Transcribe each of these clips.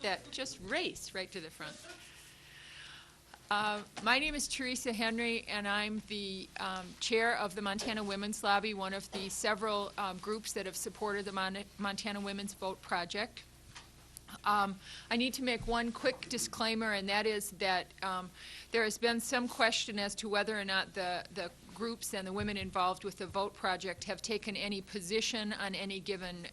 that just race right to the front. My name is Teresa Henry, and I'm the chair of the Montana Women's Lobby, one of the several groups that have supported the Montana Women's Vote Project. I need to make one quick disclaimer, and that is that there has been some question as to whether or not the groups and the women involved with the Vote Project have taken any position on any given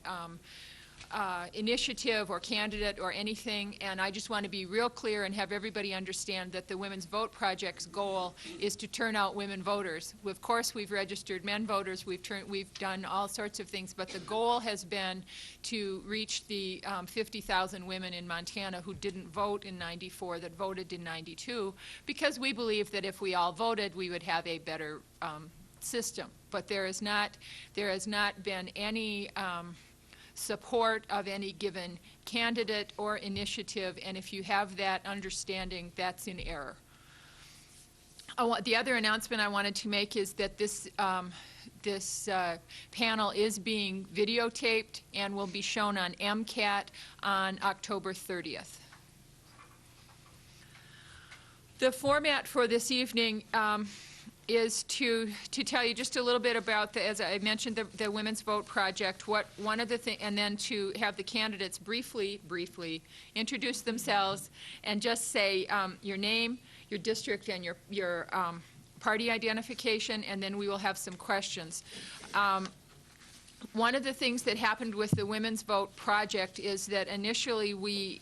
initiative or candidate or anything, and I just want to be real clear and have everybody understand that the Women's Vote Project's goal is to turn out women voters. Of course, we've registered men voters, we've done all sorts of things, but the goal has been to reach the 50,000 women in Montana who didn't vote in '94 that voted in '92, because we believe that if we all voted, we would have a better system. But there has not been any support of any given candidate or initiative, and if you have that understanding, that's in error. The other announcement I wanted to make is that this panel is being videotaped and will be shown on MCAT on October 30th. The format for this evening is to tell you just a little bit about, as I mentioned, the Women's Vote Project, and then to have the candidates briefly introduce themselves and just say your name, your district, and your party identification, and then we will have some questions. One of the things that happened with the Women's Vote Project is that initially we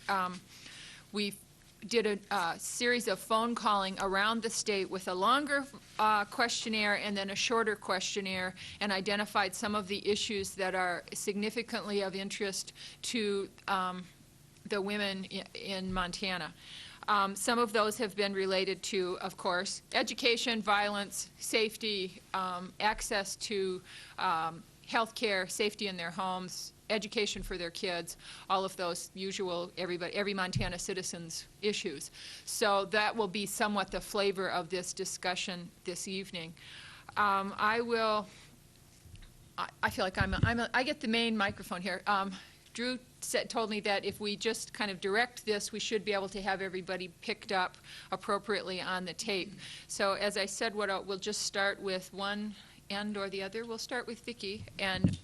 did a series of phone calling around the state with a longer questionnaire and then a shorter questionnaire, and identified some of the issues that are significantly of interest to the women in Montana. Some of those have been related to, of course, education, violence, safety, access to health care, safety in their homes, education for their kids, all of those usual, every Montana citizen's issues. So that will be somewhat the flavor of this discussion this evening. I feel like I get the main microphone here. Drew told me that if we just kind of direct this, we should be able to have everybody picked up appropriately on the tape. So as I said, we'll just start with one end or the other. We'll start with Vicki, and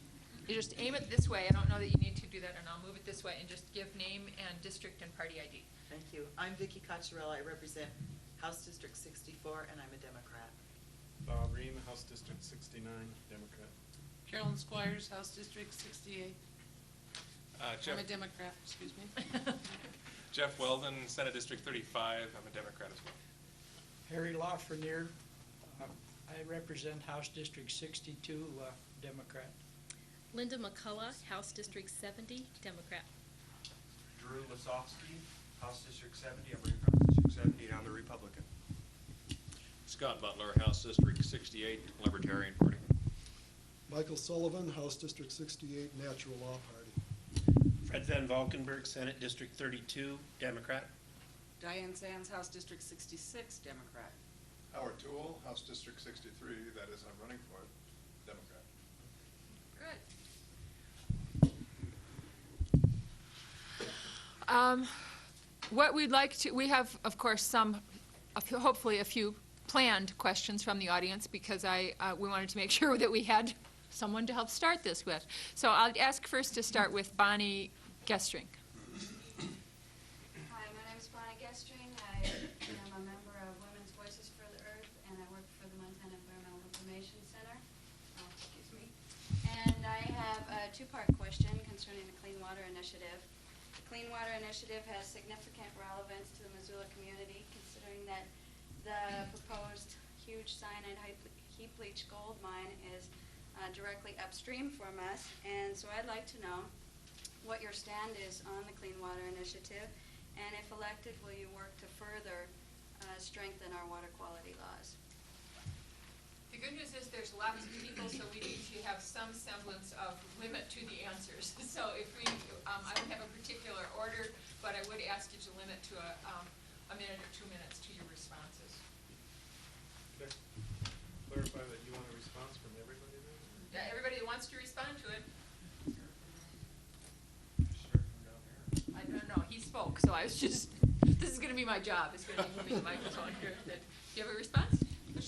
you just aim it this way. I don't know that you need to do that, and I'll move it this way and just give name and district and party ID. Thank you. I'm Vicki Cocciarella. I represent House District 64, and I'm a Democrat. Bob Ream, House District 69, Democrat. Carolyn Squires, House District 68. I'm a Democrat, excuse me. Jeff Weldon, Senate District 35. I'm a Democrat as well. Harry Lafreniere. I represent House District 62, Democrat. Linda McCullough, House District 70, Democrat. Drew Lasofsky, House District 70. I'm running for House District 70, and I'm the Republican. Scott Butler, House District 68, Libertarian Party. Michael Sullivan, House District 68, Natural Law Party. Fred Van Valkenburg, Senate District 32, Democrat. Diane Sands, House District 66, Democrat. Howard Toole, House District 63, that is, I'm running for it, Democrat. Good. What we'd like to, we have, of course, hopefully a few planned questions from the audience, because we wanted to make sure that we had someone to help start this with. So I'll ask first to start with Bonnie Gestring. Hi, my name is Bonnie Gestring. I am a member of Women's Voices for the Earth, and I work for the Montana Environmental Information Center. Oh, excuse me. And I have a two-part question concerning the Clean Water Initiative. The Clean Water Initiative has significant relevance to the Missoula community, considering that the proposed huge cyanide heap leach gold mine is directly upstream from us. And so I'd like to know what your stand is on the Clean Water Initiative, and if elected, will you work to further strengthen our water quality laws? The good news is there's lots of people, so we need to have some semblance of limit to the answers. So if I don't have a particular order, but I would ask you to limit to a minute or 2 minutes to your responses. Okay. Clarify that you want a response from everybody then? Yeah, everybody that wants to respond to it. Sure, from down here. I don't know. He's spoke, so I was just, this is gonna be my job, it's gonna be moving the microphone here. Do you have a response?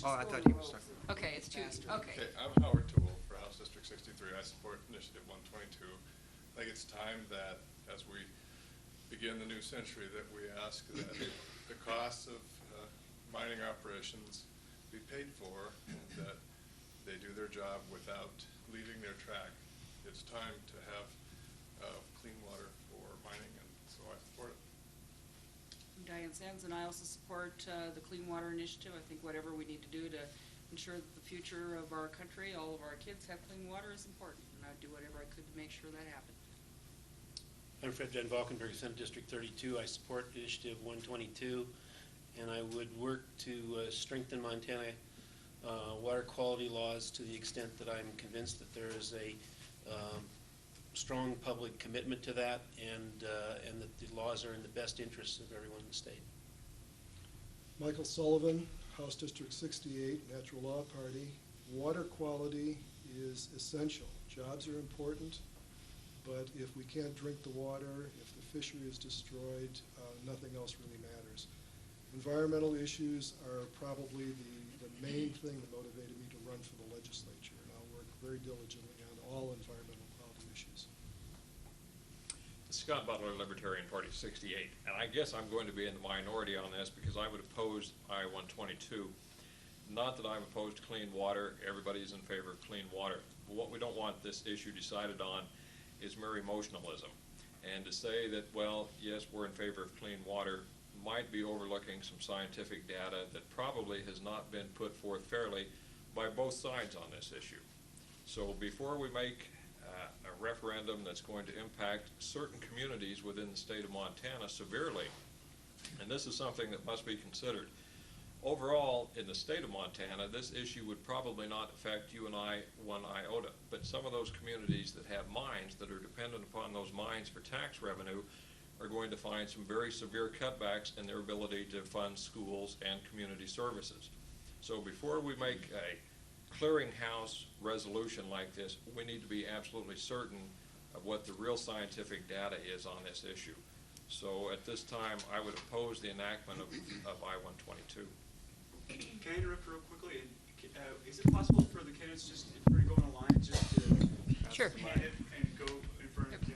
Oh, I thought he was talking. Okay, it's two, okay. Okay, I'm Howard Toole for House District 63. I support Initiative 122. I think it's time that, as we begin the new century, that we ask that the costs of mining operations be paid for, and that they do their job without leaving their track. It's time to have clean water for mining, and so I support it. Diane Sands, and I also support the Clean Water Initiative. I think whatever we need to do to ensure that the future of our country, all of our kids have clean water is important, and I'd do whatever I could to make sure that happened. I'm Fred Van Valkenburg, Senate District 32. I support Initiative 122, and I would work to strengthen Montana water quality laws to the extent that I'm convinced that there is a strong public commitment to that, and that the laws are in the best interests of everyone in the state. Michael Sullivan, House District 68, Natural Law Party. Water quality is essential. Jobs are important, but if we can't drink the water, if the fishery is destroyed, nothing else really matters. Environmental issues are probably the main thing that motivated me to run for the legislature, and I'll work very diligently on all environmental quality issues. Scott Butler, Libertarian Party 68, and I guess I'm going to be in the minority on this because I would oppose I-122. Not that I'm opposed to clean water. Everybody's in favor of clean water. But what we don't want this issue decided on is mere emotionalism. And to say that, well, yes, we're in favor of clean water might be overlooking some scientific data that probably has not been put forth fairly by both sides on this issue. So before we make a referendum that's going to impact certain communities within the state of Montana severely, and this is something that must be considered. Overall, in the state of Montana, this issue would probably not affect you and I one iota, but some of those communities that have mines that are dependent upon those mines for tax revenue are going to find some very severe cutbacks in their ability to fund schools and community services. So before we make a clearinghouse resolution like this, we need to be absolutely certain of what the real scientific data is on this issue. So at this time, I would oppose the enactment of I-122. Can I interrupt real quickly? Is it possible for the candidates just, if we're going to line, just to Sure. line it and go in front of Kim?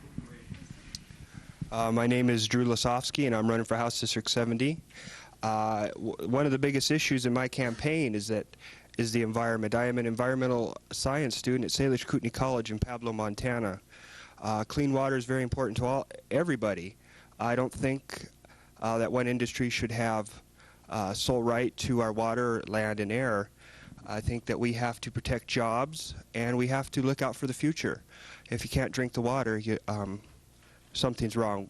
My name is Drew Lasofsky, and I'm running for House District 70. One of the biggest issues in my campaign is the environment. I am an environmental science student at Salish Kootenai College in Pablo, Montana. Clean water is very important to everybody. I don't think that one industry should have sole right to our water, land, and air. I think that we have to protect jobs, and we have to look out for the future. If you can't drink the water, something's wrong,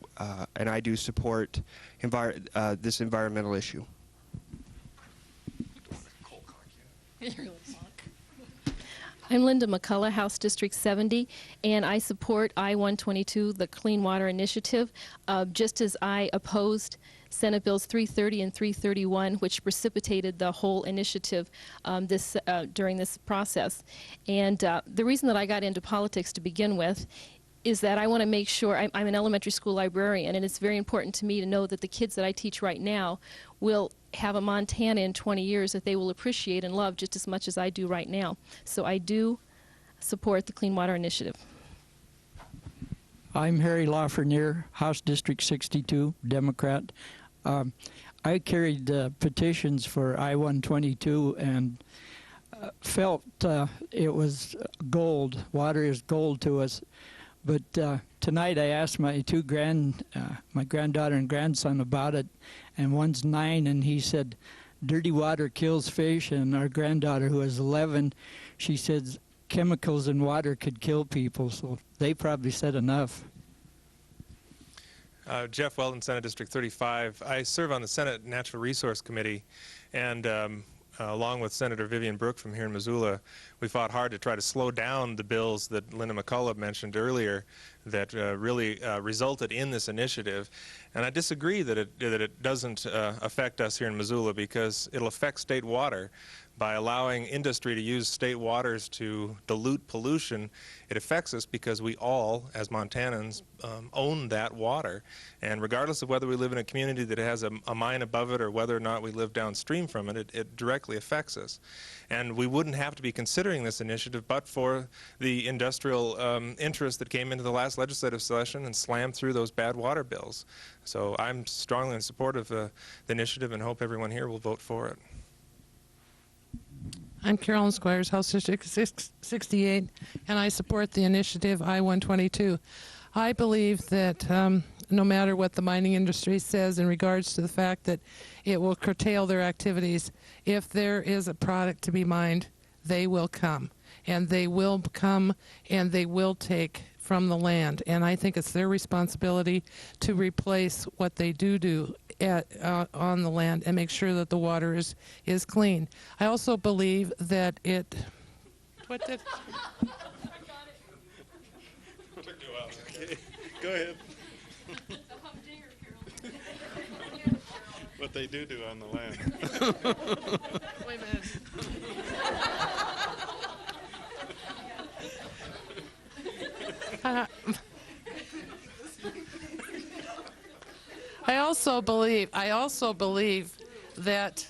and I do support this environmental issue. I'm Linda McCullough, House District 70, and I support I-122, the Clean Water Initiative, just as I opposed Senate Bills 330 and 331, which precipitated the whole initiative during this process. And the reason that I got into politics to begin with is that I want to make sure, I'm an elementary school librarian, and it's very important to me to know that the kids that I teach right now will have a Montana in 20 years that they will appreciate and love just as much as I do right now. So I do support the Clean Water Initiative. I'm Harry Lafreniere, House District 62, Democrat. I carried petitions for I-122 and felt it was gold. Water is gold to us. But tonight I asked my my granddaughter and grandson about it, and one's 9, and he said, dirty water kills fish, and our granddaughter, who is 11, she says chemicals in water could kill people, so they probably said enough. Jeff Weldon, Senate District 35. I serve on the Senate Natural Resource Committee, and along with Senator Vivian Brooke from here in Missoula, we fought hard to try to slow down the bills that Linda McCullough mentioned earlier that really resulted in this initiative. And I disagree that it doesn't affect us here in Missoula, because it'll affect state water. by allowing industry to use state waters to dilute pollution, it affects us because we all, as Montanans, own that water. And regardless of whether we live in a community that has a mine above it or whether or not we live downstream from it, it directly affects us. And we wouldn't have to be considering this initiative but for the industrial interest that came into the last legislative session and slammed through those bad water bills. So I'm strongly in support of the initiative and hope everyone here will vote for it. I'm Carolyn Squires, House District 68, and I support the initiative I-122. I believe that no matter what the mining industry says in regards to the fact that it will curtail their activities, if there is a product to be mined, they will come. And they will come and they will take from the land. And I think it's their responsibility to replace what they do on the land and make sure that the water is clean. I also believe that it... What did... Go ahead. What they do on the land. Wait a minute. I also believe that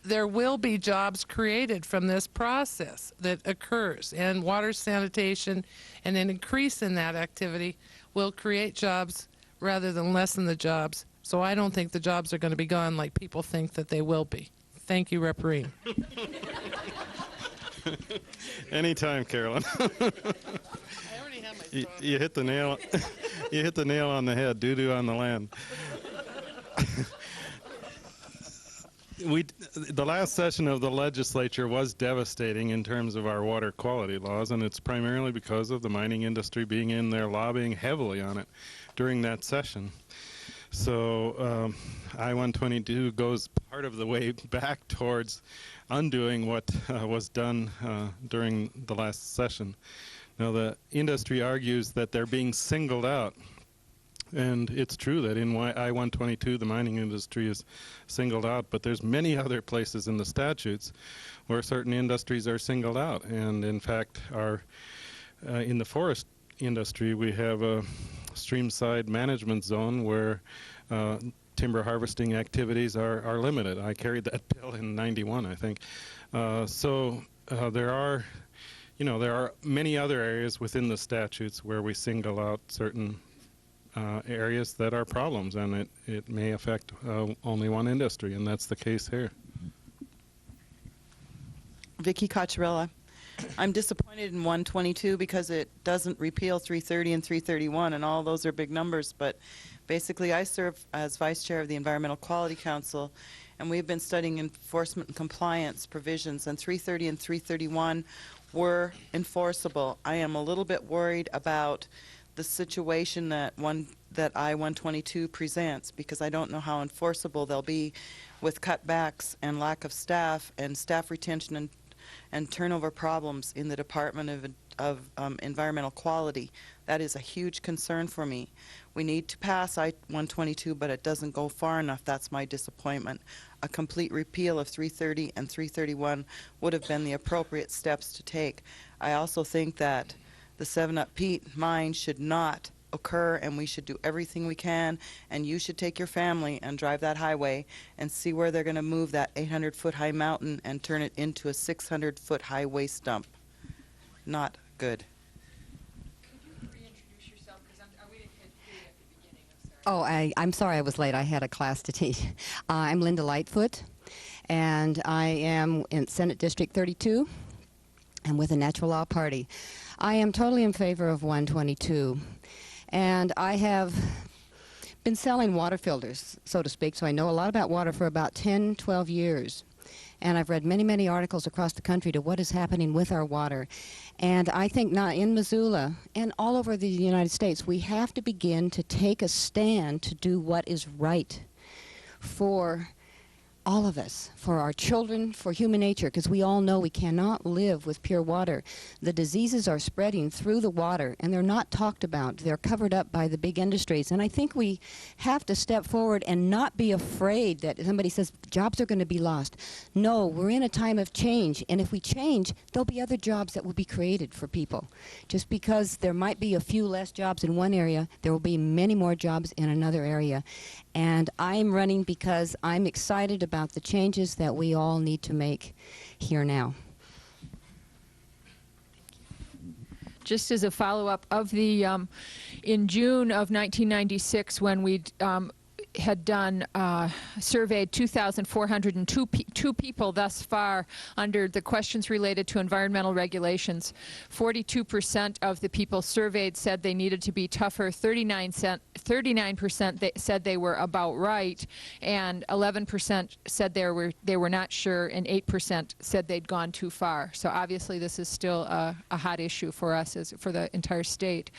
there will be jobs created from this process that occurs, and water sanitation and an increase in that activity will create jobs rather than lessen the jobs. So I don't think the jobs are going to be gone like people think that they will be. Thank you, Rep. Ream. Anytime, Carolyn. You hit the nail. You hit the nail on the head. Doo-doo on the land. The last session of the legislature was devastating in terms of our water quality laws, and it's primarily because of the mining industry being in there lobbying heavily on it during that session. So I-122 goes part of the way back towards undoing what was done during the last session. Now, the industry argues that they're being singled out. And it's true that in I-122 the mining industry is singled out, but there's many other places in the statutes where certain industries are singled out. And in fact, in the forest industry we have a streamside management zone where timber harvesting activities are limited. I carried that bill in '91, I think. So there are many other areas within the statutes where we single out certain areas that are problems, and it may affect only one industry, and that's the case here. Vicky Cocciarella. I'm disappointed in 122 because it doesn't repeal 330 and 331, and all those are big numbers, but basically I serve as Vice Chair of the Environmental Quality Council, and we've been studying enforcement and compliance provisions, and 330 and 331 were enforceable. I am a little bit worried about the situation that I-122 presents, because I don't know how enforceable they'll be with cutbacks and lack of staff and staff retention and turnover problems in the Department of Environmental Quality. That is a huge concern for me. We need to pass I-122, but it doesn't go far enough. That's my disappointment. A complete repeal of 330 and 331 would have been the appropriate steps to take. I also think that the 7-Up Pete mine should not occur, and we should do everything we can, and you should take your family and drive that highway and see where they're going to move that 800-foot high mountain and turn it into a 600-foot high waste dump. Not good. Could you reintroduce yourself, because we didn't hear you at the beginning. I'm sorry. I'm sorry I was late. I had a class to teach. I'm Linda Lightfoot, and I am in Senate District 32 and with the Natural Law Party. I am totally in favor of 122, and I have been selling water filters, so to speak, so I know a lot about water for about 10, 12 years. And I've read many, many articles across the country to what is happening with our water. And I think now in Missoula and all over the United States, we have to begin to take a stand to do what is right for all of us, for our children, for human nature, because we all know we cannot live with pure water. The diseases are spreading through the water, and they're not talked about. They're covered up by the big industries. And I think we have to step forward and not be afraid that somebody says jobs are going to be lost. No, we're in a time of change, and if we change, there'll be other jobs that will be created for people. Just because there might be a few less jobs in one area, there will be many more jobs in another area. And I'm running because I'm excited about the changes that we all need to make here now. Just as a follow-up of the, in June of 1996, when we had done, surveyed 2,402 people thus far under the questions related to environmental regulations. 42% of the people surveyed said they needed to be tougher, 39% said they were about right, and 11% said they were not sure, and 8% said they'd gone too far. So obviously this is still a hot issue for us, for the entire state.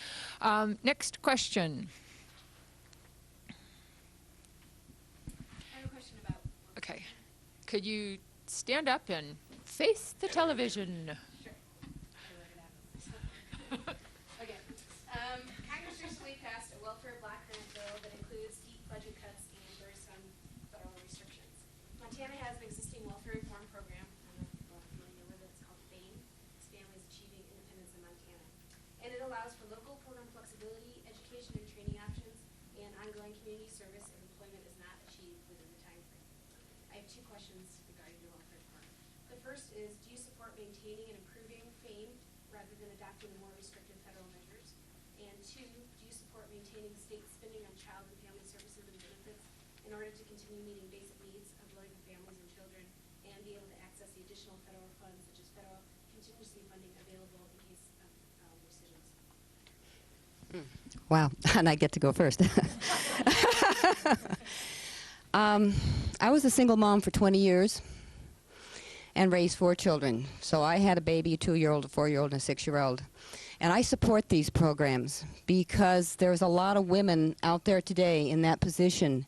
Next question. Okay. Could you stand up and face the television? Sure. Okay. Congress recently passed a welfare block grant bill that includes deep budget cuts and burdensome federal restrictions. Montana has an existing welfare reform program. I don't know if you're familiar with it. It's called FAME. It's Families Achieving Independence in Montana. And it allows for local program flexibility, education and training options, and ongoing community service if employment is not achieved within the time frame. I have two questions regarding the welfare reform. The first is, do you support maintaining and improving FAME rather than adopting the more restrictive federal measures? And two, do you support maintaining state spending on child and family services and benefits in order to continue meeting basic needs of low-income families and children and be able to access the additional federal funds such as federal contingency funding available in case of rescissions? Wow, and I get to go first. I was a single mom for 20 years and raised 4 children. So I had a baby, a 2-year-old, a 4-year-old, and a 6-year-old. And I support these programs because there's a lot of women out there today in that position.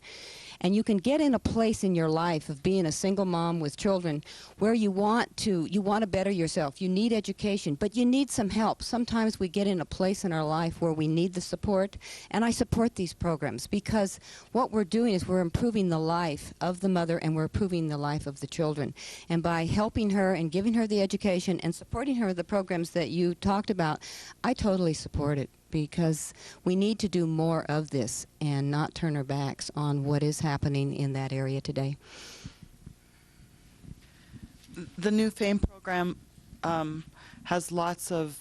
And you can get in a place in your life of being a single mom with children where you want to better yourself. You need education, but you need some help. Sometimes we get in a place in our life where we need the support, and I support these programs because what we're doing is we're improving the life of the mother and we're improving the life of the children. And by helping her and giving her the education and supporting her with the programs that you talked about, I totally support it, because we need to do more of this and not turn our backs on what is happening in that area today. The new FAME program has lots of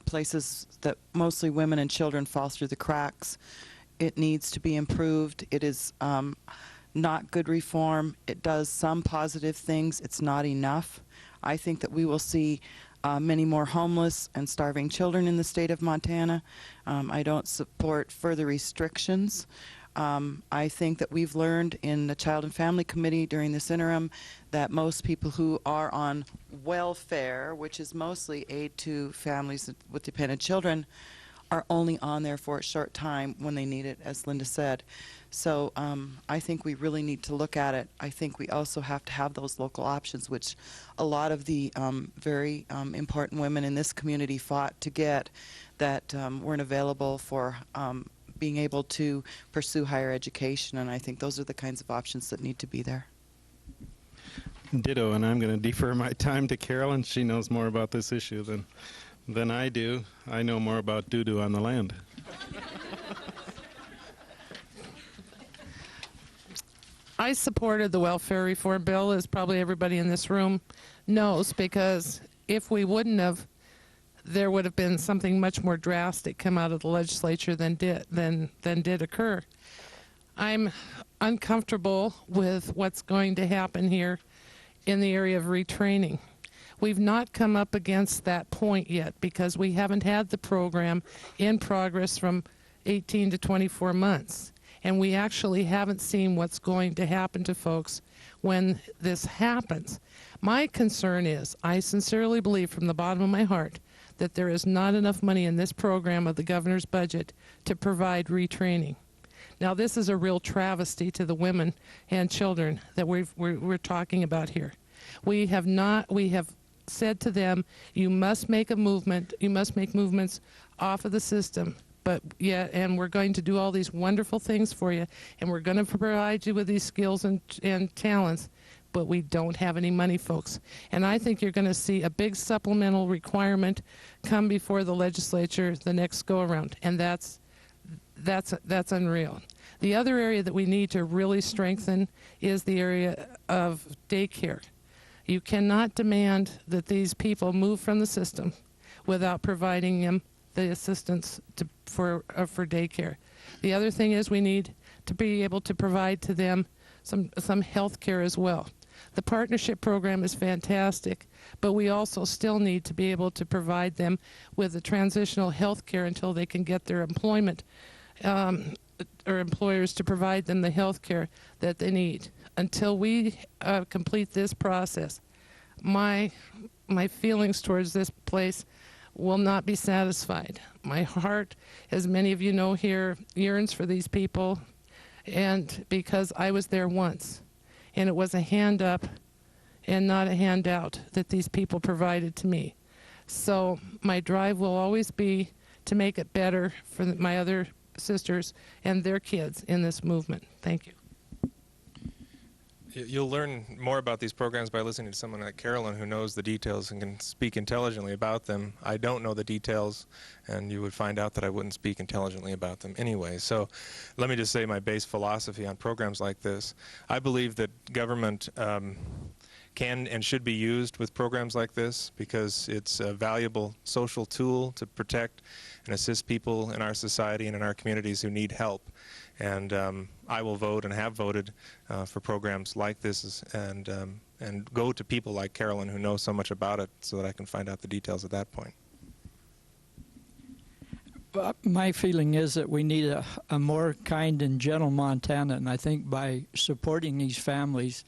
places that mostly women and children fall through the cracks. It needs to be improved. It is not good reform. It does some positive things. It's not enough. I think that we will see many more homeless and starving children in the state of Montana. I don't support further restrictions. I think that we've learned in the Child and Family Committee during this interim that most people who are on welfare, which is mostly aid to families with dependent children, are only on there for a short time when they need it, as Linda said. So I think we really need to look at it. I think we also have to have those local options, which a lot of the very important women in this community fought to get, that weren't available for being able to pursue higher education, and I think those are the kinds of options that need to be there. Ditto, and I'm going to defer my time to Carolyn. She knows more about this issue than I do. I know more about doo-doo on the land. I supported the welfare reform bill, as probably everybody in this room knows, because if we wouldn't have, there would have been something much more drastic come out of the legislature than did occur. I'm uncomfortable with what's going to happen here in the area of retraining. We've not come up against that point yet because we haven't had the program in progress from 18 to 24 months. And we actually haven't seen what's going to happen to folks when this happens. My concern is, I sincerely believe from the bottom of my heart that there is not enough money in this program of the governor's budget to provide retraining. Now, this is a real travesty to the women and children that we're talking about here. We have said to them, you must make a movement, you must make movements off of the system. And we're going to do all these wonderful things for you, and we're going to provide you with these skills and talents, but we don't have any money, folks. And I think you're going to see a big supplemental requirement come before the legislature the next go-around, and that's unreal. The other area that we need to really strengthen is the area of daycare. You cannot demand that these people move from the system without providing them the assistance for daycare. The other thing is we need to be able to provide to them some health care as well. The partnership program is fantastic, but we also still need to be able to provide them with the transitional health care until they can get their employment or employers to provide them the health care that they need. Until we complete this process, my feelings towards this place will not be satisfied. My heart, as many of you know here, yearns for these people, and because I was there once, and it was a hand up and not a handout that these people provided to me. So my drive will always be to make it better for my other sisters and their kids in this movement. Thank you. You'll learn more about these programs by listening to someone like Carolyn who knows the details and can speak intelligently about them. I don't know the details, and you would find out that I wouldn't speak intelligently about them anyway. So let me just say my base philosophy on programs like this. I believe that government can and should be used with programs like this because it's a valuable social tool to protect and assist people in our society and in our communities who need help. And I will vote and have voted for programs like this and go to people like Carolyn who know so much about it so that I can find out the details at that point. My feeling is that we need a more kind and gentle Montana, and I think by supporting these families,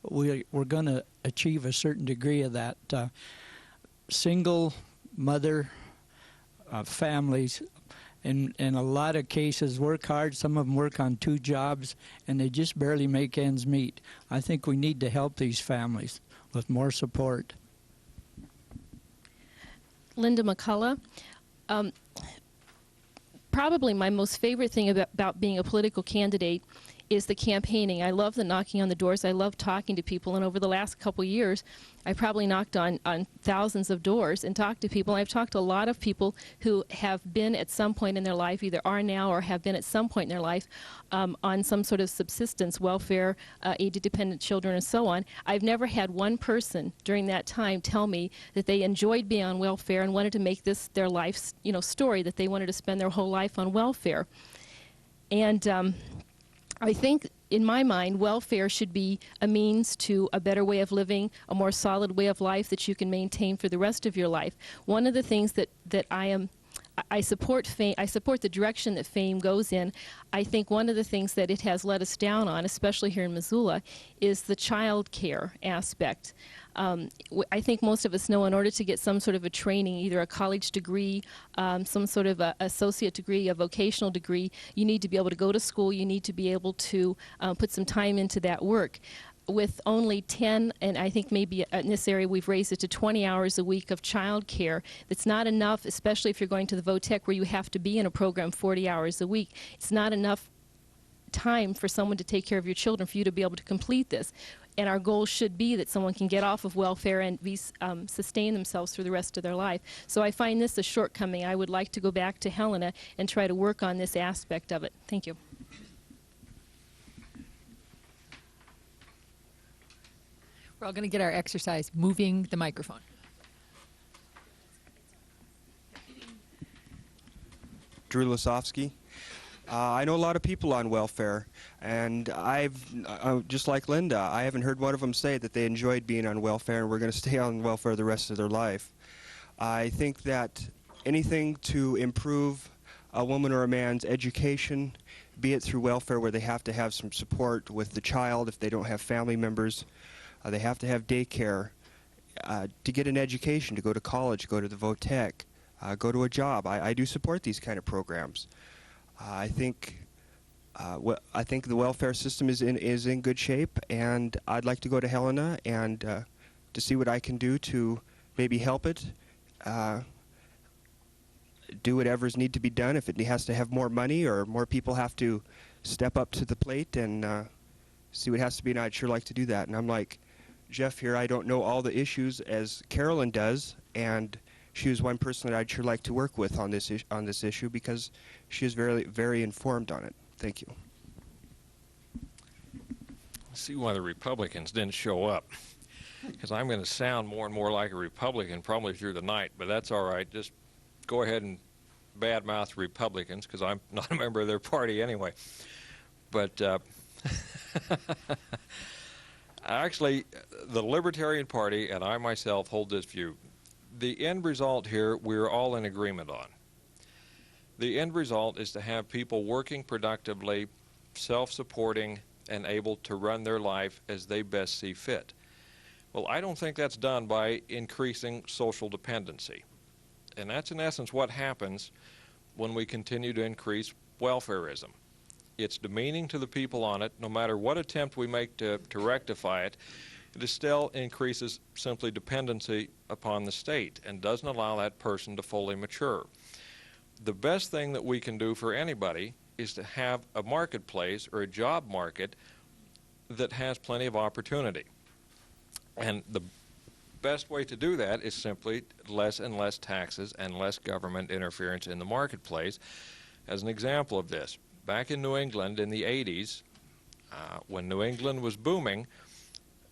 we're going to achieve a certain degree of that. Single mother families, in a lot of cases, work hard. Some of them work on 2 jobs, and they just barely make ends meet. I think we need to help these families with more support. Linda McCullough. Probably my most favorite thing about being a political candidate is the campaigning. I love the knocking on the doors. I love talking to people. And over the last couple years, I probably knocked on thousands of doors and talked to people. I've talked to a lot of people who have been at some point in their life, either are now or have been at some point in their life, on some sort of subsistence, welfare, aid-dependent children, and so on. I've never had one person during that time tell me that they enjoyed being on welfare and wanted to make this their life's story, that they wanted to spend their whole life on welfare. And I think, in my mind, welfare should be a means to a better way of living, a more solid way of life that you can maintain for the rest of your life. One of the things that I support FAME. I support the direction that FAME goes in. I think one of the things that it has let us down on, especially here in Missoula, is the child care aspect. I think most of us know in order to get some sort of a training, either a college degree, some sort of a associate degree, a vocational degree, you need to be able to go to school, you need to be able to put some time into that work. With only 10, and I think maybe in this area we've raised it to 20 hours a week of child care, that's not enough, especially if you're going to the VOTEC where you have to be in a program 40 hours a week. It's not enough time for someone to take care of your children for you to be able to complete this. And our goal should be that someone can get off of welfare and sustain themselves through the rest of their life. So I find this a shortcoming. I would like to go back to Helena and try to work on this aspect of it. Thank you. We're all going to get our exercise moving the microphone. Drew Lasofsky. I know a lot of people on welfare, and just like Linda, I haven't heard one of them say that they enjoyed being on welfare and we're going to stay on welfare the rest of their life. I think that anything to improve a woman or a man's education, be it through welfare where they have to have some support with the child if they don't have family members, they have to have daycare to get an education, to go to college, go to the VOTEC, go to a job. I do support these kind of programs. I think I think the welfare system is in good shape, and I'd like to go to Helena and to see what I can do to maybe help it. Do whatever's need to be done. If it has to have more money or more people have to step up to the plate and see what has to be, and I'd sure like to do that. And I'm like Jeff here, I don't know all the issues as Carolyn does, and she was one person that I'd sure like to work with on this issue because she is very, very informed on it. Thank you. See why the Republicans didn't show up, because I'm going to sound more and more like a Republican probably through the night, but that's all right. Just go ahead and badmouth Republicans, because I'm not a member of their party anyway. But actually, the Libertarian Party and I myself hold this view. The end result here we're all in agreement on. The end result is to have people working productively, self-supporting, and able to run their life as they best see fit. Well, I don't think that's done by increasing social dependency. And that's in essence what happens when we continue to increase welfarism. It's demeaning to the people on it. No matter what attempt we make to rectify it, it still increases simply dependency upon the state and doesn't allow that person to fully mature. The best thing that we can do for anybody is to have a marketplace or a job market that has plenty of opportunity. And the best way to do that is simply less and less taxes and less government interference in the marketplace. As an example of this, back in New England in the 80s, when New England was booming,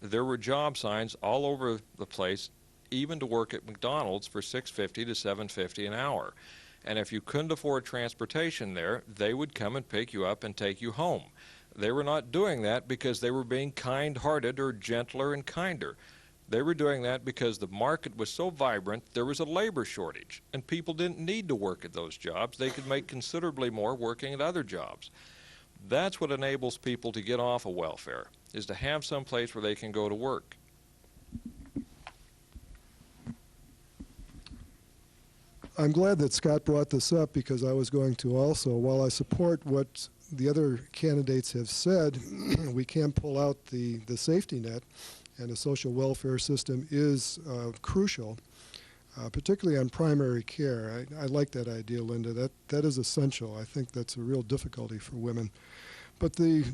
there were job signs all over the place, even to work at McDonald's for $6.50 to $7.50 an hour. And if you couldn't afford transportation there, they would come and pick you up and take you home. They were not doing that because they were being kind-hearted or gentler and kinder. They were doing that because the market was so vibrant, there was a labor shortage, and people didn't need to work at those jobs. They could make considerably more working at other jobs. That's what enables people to get off of welfare, is to have some place where they can go to work. I'm glad that Scott brought this up because I was going to also. While I support what the other candidates have said, we can pull out the safety net, and a social welfare system is crucial, particularly on primary care. I like that idea, Linda. That is essential. I think that's a real difficulty for women. But the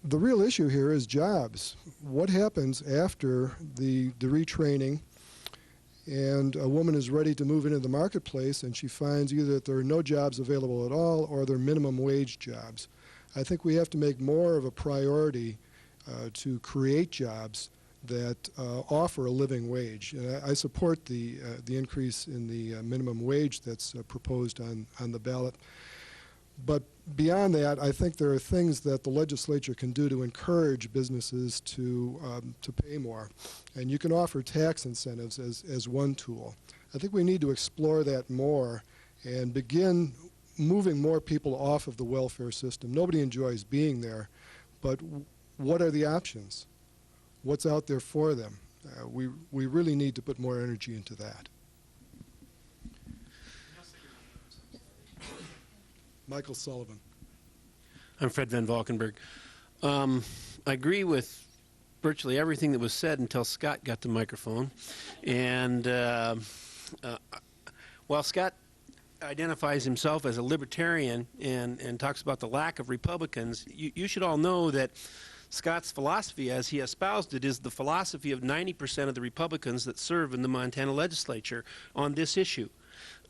real issue here is jobs. What happens after the retraining and a woman is ready to move into the marketplace and she finds either that there are no jobs available at all or they're minimum wage jobs? I think we have to make more of a priority to create jobs that offer a living wage. And I support the increase in the minimum wage that's proposed on the ballot. But beyond that, I think there are things that the legislature can do to encourage businesses to pay more. And you can offer tax incentives as one tool. I think we need to explore that more and begin moving more people off of the welfare system. Nobody enjoys being there, but what are the options? What's out there for them? We really need to put more energy into that. Michael Sullivan. I'm Fred Van Valkenburg. I agree with virtually everything that was said until Scott got the microphone. And while Scott identifies himself as a libertarian and talks about the lack of Republicans, you should all know that Scott's philosophy, as he espoused it, is the philosophy of 90% of the Republicans that serve in the Montana legislature on this issue.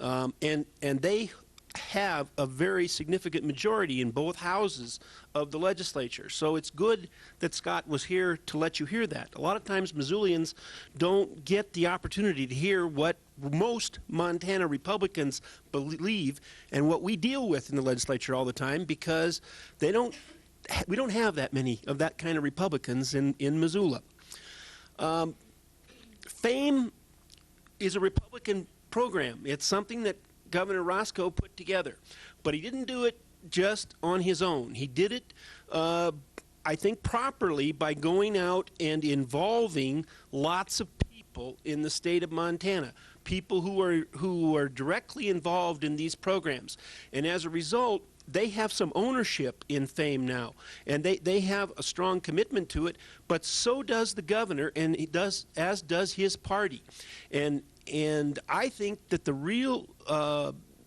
And they have a very significant majority in both houses of the legislature. So it's good that Scott was here to let you hear that. A lot of times Missoulians don't get the opportunity to hear what most Montana Republicans believe and what we deal with in the legislature all the time, because we don't have that many of that kind of Republicans in Missoula. FAME is a Republican program. It's something that Governor Roscoe put together, but he didn't do it just on his own. He did it, I think, properly by going out and involving lots of people in the state of Montana, people who are directly involved in these programs. And as a result, they have some ownership in FAME now, and they have a strong commitment to it, but so does the governor, and as does his party. And I think that the real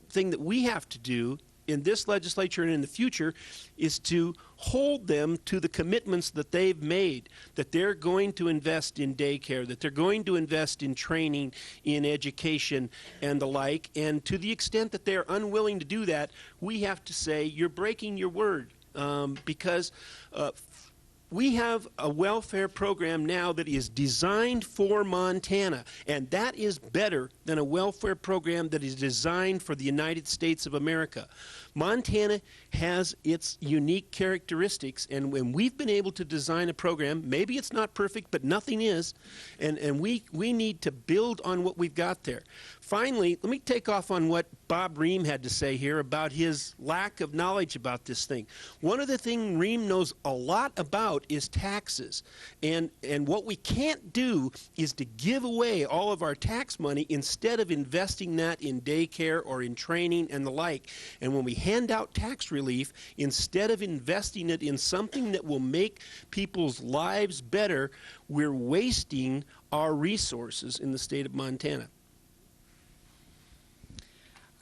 thing that we have to do in this legislature and in the future is to hold them to the commitments that they've made, that they're going to invest in daycare, that they're going to invest in training, in education, and the like. And to the extent that they're unwilling to do that, we have to say, you're breaking your word, because we have a welfare program now that is designed for Montana, and that is better than a welfare program that is designed for the United States of America. Montana has its unique characteristics, and when we've been able to design a program, maybe it's not perfect, but nothing is, and we need to build on what we've got there. Finally, let me take off on what Bob Ream had to say here about his lack of knowledge about this thing. One of the things Ream knows a lot about is taxes, and what we can't do is to give away all of our tax money instead of investing that in daycare or in training and the like. And when we hand out tax relief, instead of investing it in something that will make people's lives better, we're wasting our resources in the state of Montana.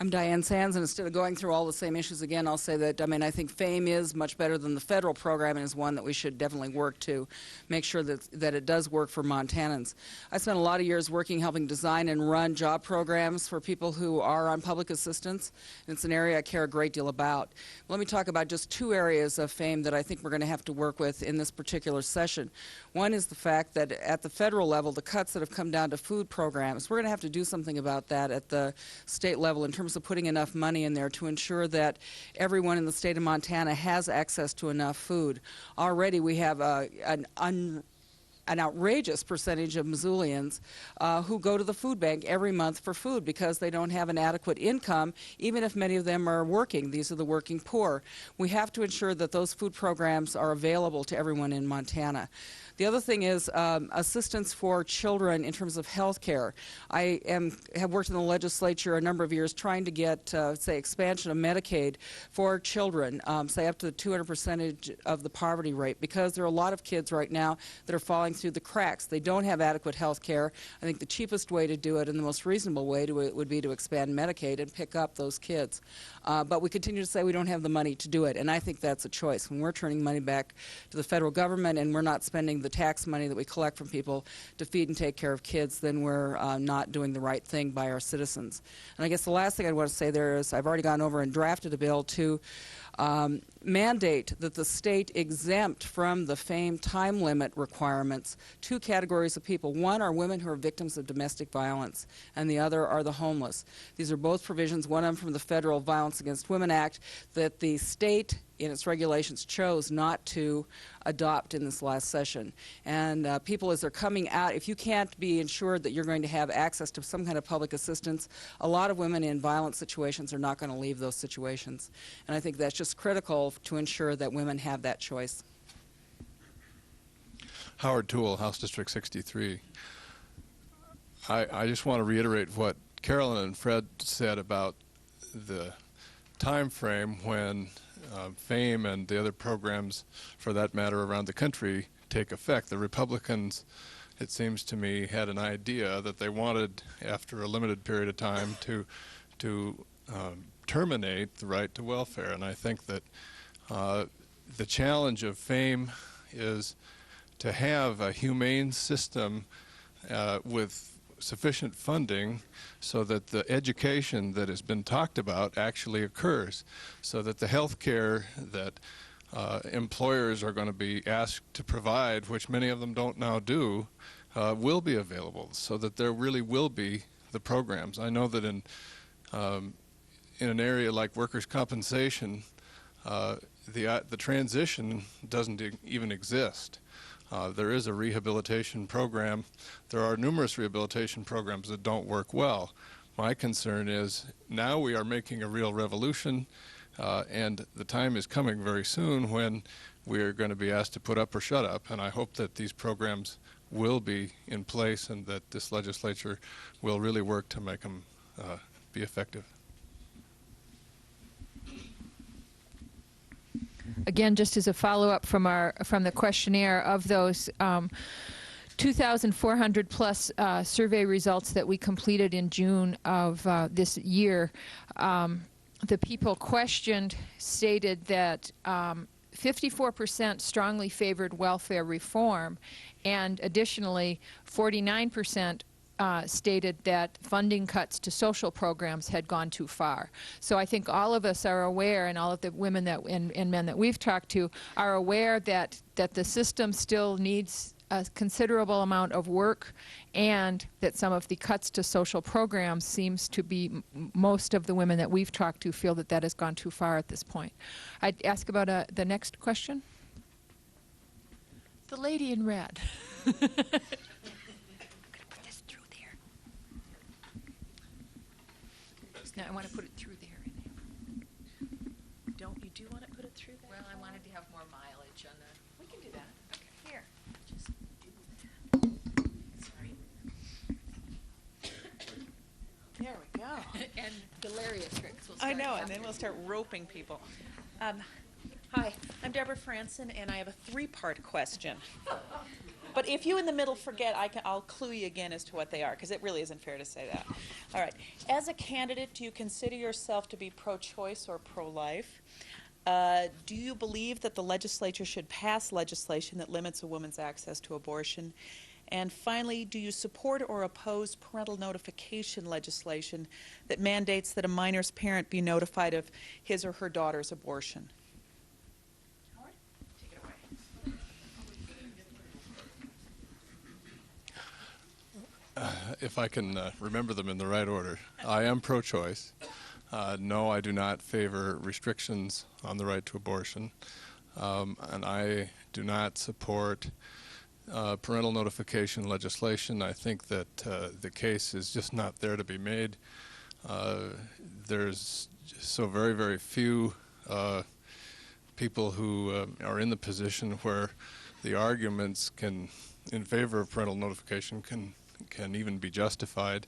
I'm Diane Sands, and instead of going through all the same issues again, I'll say that, I think FAME is much better than the federal program and is one that we should definitely work to make sure that it does work for Montanans. I spent a lot of years helping design and run job programs for people who are on public assistance, and it's an area I care a great deal about. Let me talk about just two areas of FAME that I think we're going to have to work with in this particular session. One is the fact that at the federal level, the cuts that have come down to food programs, we're going to have to do something about that at the state level in terms of putting enough money in there to ensure that everyone in the state of Montana has access to enough food. Already we have an outrageous percentage of Missoulians who go to the food bank every month for food because they don't have an adequate income, even if many of them are working. These are the working poor. We have to ensure that those food programs are available to everyone in Montana. The other thing is assistance for children in terms of health care. I have worked in the legislature a number of years trying to get, say, expansion of Medicaid for children, say up to the 200% of the poverty rate, because there are a lot of kids right now that are falling through the cracks. They don't have adequate health care. I think the cheapest way to do it and the most reasonable way to it would be to expand Medicaid and pick up those kids. But we continue to say we don't have the money to do it, and I think that's a choice. When we're turning money back to the federal government and we're not spending the tax money that we collect from people to feed and take care of kids, then we're not doing the right thing by our citizens. And I guess the last thing I want to say there is I've already gone over and drafted a bill to mandate that the state exempt from the FAME time limit requirements two categories of people. One are women who are victims of domestic violence, and the other are the homeless. These are both provisions, one of them from the Federal Violence Against Women Act, that the state in its regulations chose not to adopt in this last session. And people, as they're coming out, if you can't be ensured that you're going to have access to some kind of public assistance, a lot of women in violent situations are not going to leave those situations. And I think that's just critical to ensure that women have that choice. Howard Toole, House District 63. I just want to reiterate what Carolyn and Fred said about the time frame when FAME and the other programs, for that matter, around the country take effect. The Republicans, it seems to me, had an idea that they wanted, after a limited period of time, to terminate the right to welfare. And I think that the challenge of FAME is to have a humane system with sufficient funding so that the education that has been talked about actually occurs, so that the health care that employers are going to be asked to provide, which many of them don't now do, will be available, so that there really will be the programs. I know that in an area like workers' compensation, the transition doesn't even exist. There is a rehabilitation program. There are numerous rehabilitation programs that don't work well. My concern is now we are making a real revolution, and the time is coming very soon when we are going to be asked to put up or shut up, and I hope that these programs will be in place and that this legislature will really work to make them be effective. again, just as a follow-up from the questionnaire, of those 2,400 plus survey results that we completed in June of this year, the people questioned stated that 54% strongly favored welfare reform, and additionally 49% stated that funding cuts to social programs had gone too far. So I think all of us are aware, and all of the women and men that we've talked to are aware that the system still needs a considerable amount of work, and that some of the cuts to social programs seems to be, most of the women that we've talked to feel that has gone too far at this point. I'd ask about the next question. The lady in red. No, I want to put it through there. Don't you do want to put it through there? Well, I wanted to have more mileage on the. We can do that. Okay. Here. Just do that. Sorry. There we go. And delirious tricks. We'll I start know, and after. then we'll start roping people. Hi, I'm Deborah Franson, and I have a three-part question. But if you in the middle forget, I'll clue you again as to what they are, because it really isn't fair to say that. All right. As a candidate, do you consider yourself to be pro-choice or pro-life? Do you believe that the legislature should pass legislation that limits a woman's access to abortion? And finally, do you support or oppose parental notification legislation that mandates that a minor's parent be notified of his or her daughter's abortion? Howard, take it away. If I can remember them in the right order, I am pro-choice. No, I do not favor restrictions on the right to abortion, and I do not support parental notification legislation. I think that the case is just not there to be made. There's so very, very few people who are in the position where the arguments in favor of parental notification can even be justified.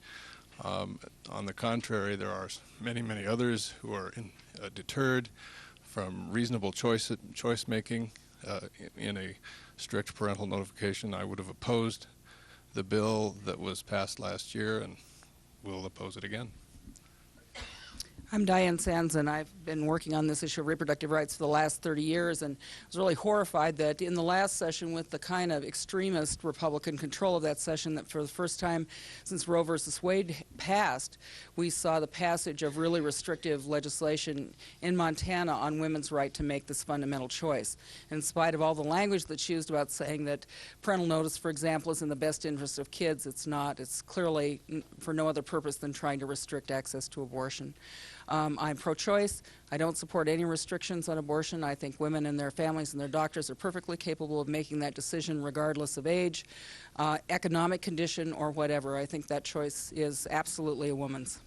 On the contrary, there are many, many others who are deterred from reasonable choice making in a strict parental notification. I would have opposed the bill that was passed last year, and will oppose it again. I'm Diane Sands, I've been working on this issue of reproductive rights for the last 30 years, and was really horrified that in the last session, with the kind of extremist Republican control of that session, that for the first time since Roe versus Wade passed, we saw the passage of really restrictive legislation in Montana on women's right to make this fundamental choice. In spite of all the language that's used about saying that parental notice, for example, is in the best interest of kids, it's not. It's clearly for no other purpose than trying to restrict access to abortion. I'm pro-choice. I don't support any restrictions on abortion. I think women and their families and their doctors are perfectly capable of making that decision regardless of age, economic condition, or whatever. I think that choice is absolutely a woman's.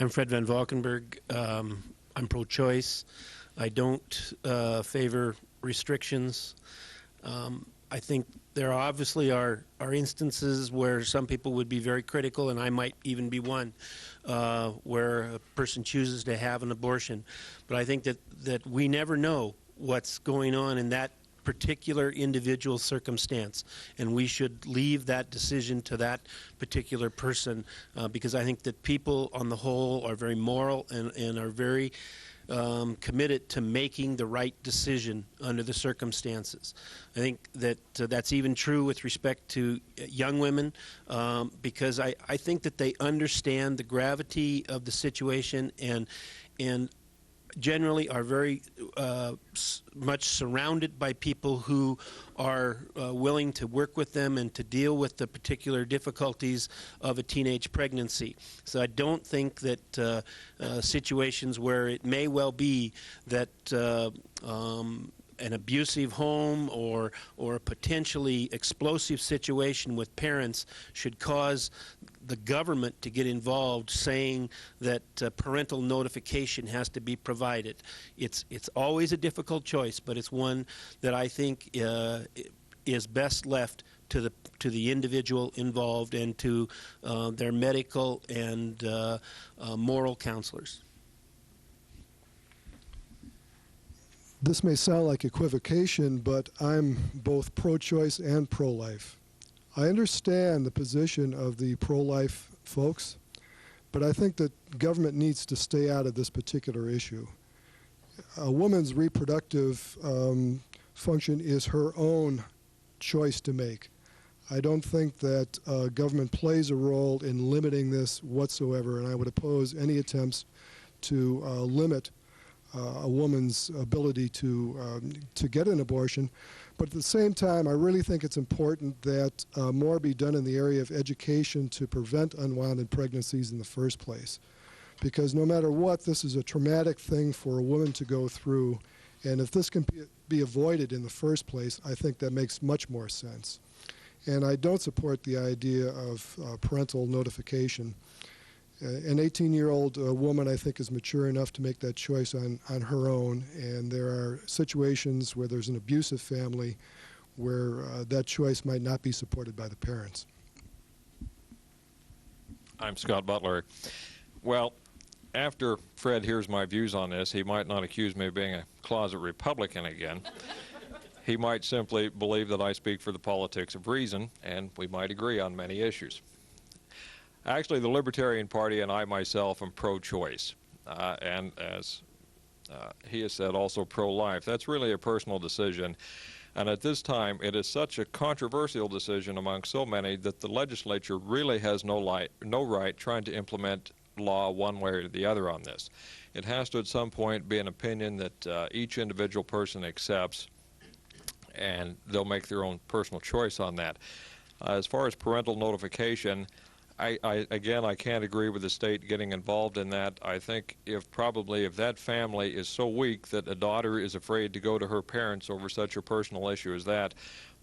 I'm Fred Van Valkenburg. I'm pro-choice. I don't favor restrictions. I think there obviously are instances where some people would be very critical, and I might even be one, where a person chooses to have an abortion. But I think that we never know what's going on in that particular individual circumstance, and we should leave that decision to that particular person, because I think that people on the whole are very moral and are very committed to making the right decision under the circumstances. I think that that's even true with respect to young women, because I think that they understand the gravity of the situation and generally are very much surrounded by people who are willing to work with them and to deal with the particular difficulties of a teenage pregnancy. So I don't think that situations where it may well be that an abusive home or a potentially explosive situation with parents should cause the government to get involved, saying that parental notification has to be provided. It's always a difficult choice, but it's one that I think is best left to the individual involved and to their medical and moral counselors. This may sound like equivocation, but I'm both pro-choice and pro-life. I understand the position of the pro-life folks, but I think that government needs to stay out of this particular issue. A woman's reproductive function is her own choice to make. I don't think that government plays a role in limiting this whatsoever, and I would oppose any attempts to limit a woman's ability to get an abortion. But at the same time, I really think it's important that more be done in the area of education to prevent unwanted pregnancies in the first place. Because no matter what, this is a traumatic thing for a woman to go through. And if this can be avoided in the first place, I think that makes much more sense. And I don't support the idea of parental notification. An 18-year-old woman, I think, is mature enough to make that choice on her own, and there are situations where there's an abusive family where that choice might not be supported by the parents. I'm Scott Butler. Well, after Fred hears my views on this, he might not accuse me of being a closet Republican again. He might simply believe that I speak for the politics of reason, and we might agree on many issues. Actually, the Libertarian Party and I myself am pro-choice, and as he has said, also pro-life. That's really a personal decision, and at this time, it is such a controversial decision among so many that the legislature really has no right trying to implement law one way or the other on this. It has to, at some point, be an opinion that each individual person accepts, and they'll make their own personal choice on that. As far as parental notification, again, I can't agree with the state getting involved in that. I think if that family is so weak that a daughter is afraid to go to her parents over such a personal issue as that,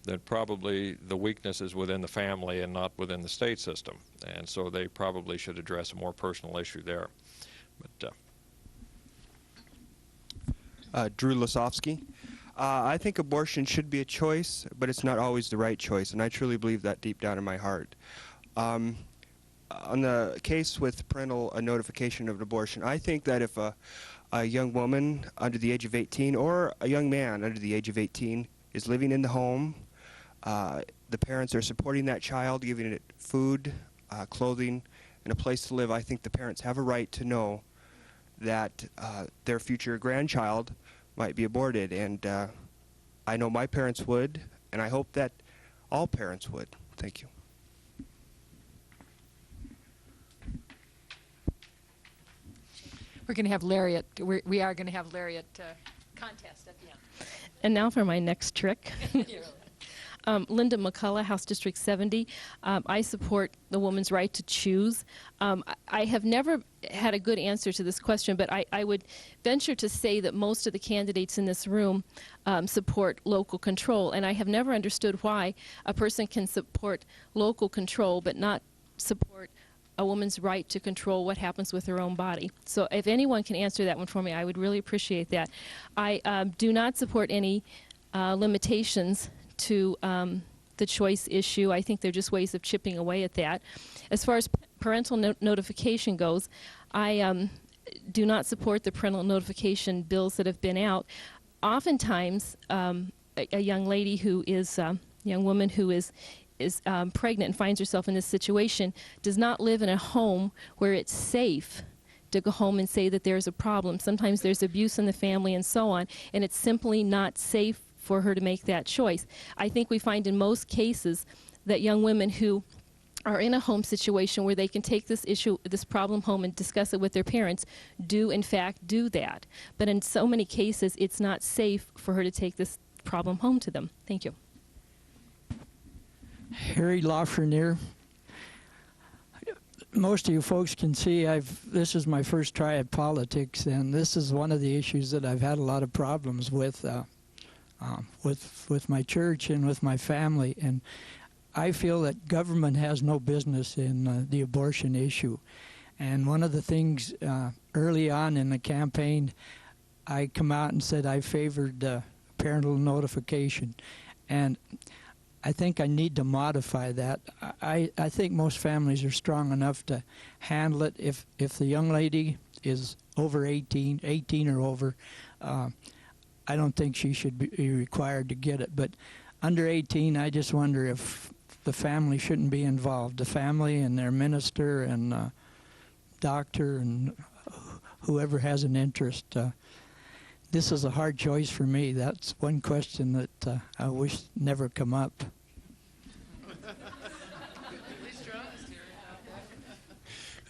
then probably the weakness is within the family and not within the state system. And so they probably should address a more personal issue there. But Drew Lasofsky. I think abortion should be a choice, but it's not always the right choice, and I truly believe that deep down in my heart. On the case with parental notification of an abortion, I think that if a young woman under the age of 18 or a young man under the age of 18 is living in the home, the parents are supporting that child, giving it food, clothing, and a place to live, I think the parents have a right to know that their future grandchild might be aborted. And I know my parents would, and I hope that all parents would. Thank you. We're going to have lariat. We are going to have lariat contest at the end. And now for my next trick. Linda McCullough, House District 70. I support the woman's right to choose. I have never had a good answer to this question, but I would venture to say that most of the candidates in this room support local control, and I have never understood why a person can support local control but not support a woman's right to control what happens with her own body. So if anyone can answer that one for me, I would really appreciate that. I do not support any limitations to the choice issue. I think they're just ways of chipping away at that. As far as parental notification goes, I do not support the parental notification bills that have been out. Oftentimes, a young lady who is, young woman who is pregnant and finds herself in this situation does not live in a home where it's safe to go home and say that there's a problem. Sometimes there's abuse in the family and so on, and it's simply not safe for her to make that choice. I think we find in most cases that young women who are in a home situation where they can take this issue, this problem home and discuss it with their parents, do in fact do that. But in so many cases, it's not safe for her to take this problem home to them. Thank you. Harry Lafreniere. Most of you folks can see this is my first try at politics, and this is one of the issues that I've had a lot of problems with my church and with my family. And I feel that government has no business in the abortion issue. And one of the things early on in the campaign, I come out and said I favored parental notification. And I think I need to modify that. I think most families are strong enough to handle it. If the young lady is over 18 or over, I don't think she should be required to get it. But under 18, I just wonder if the family shouldn't be involved. The family and their minister and doctor and whoever has an interest. This is a hard choice for me. That's one question that I wish never come up.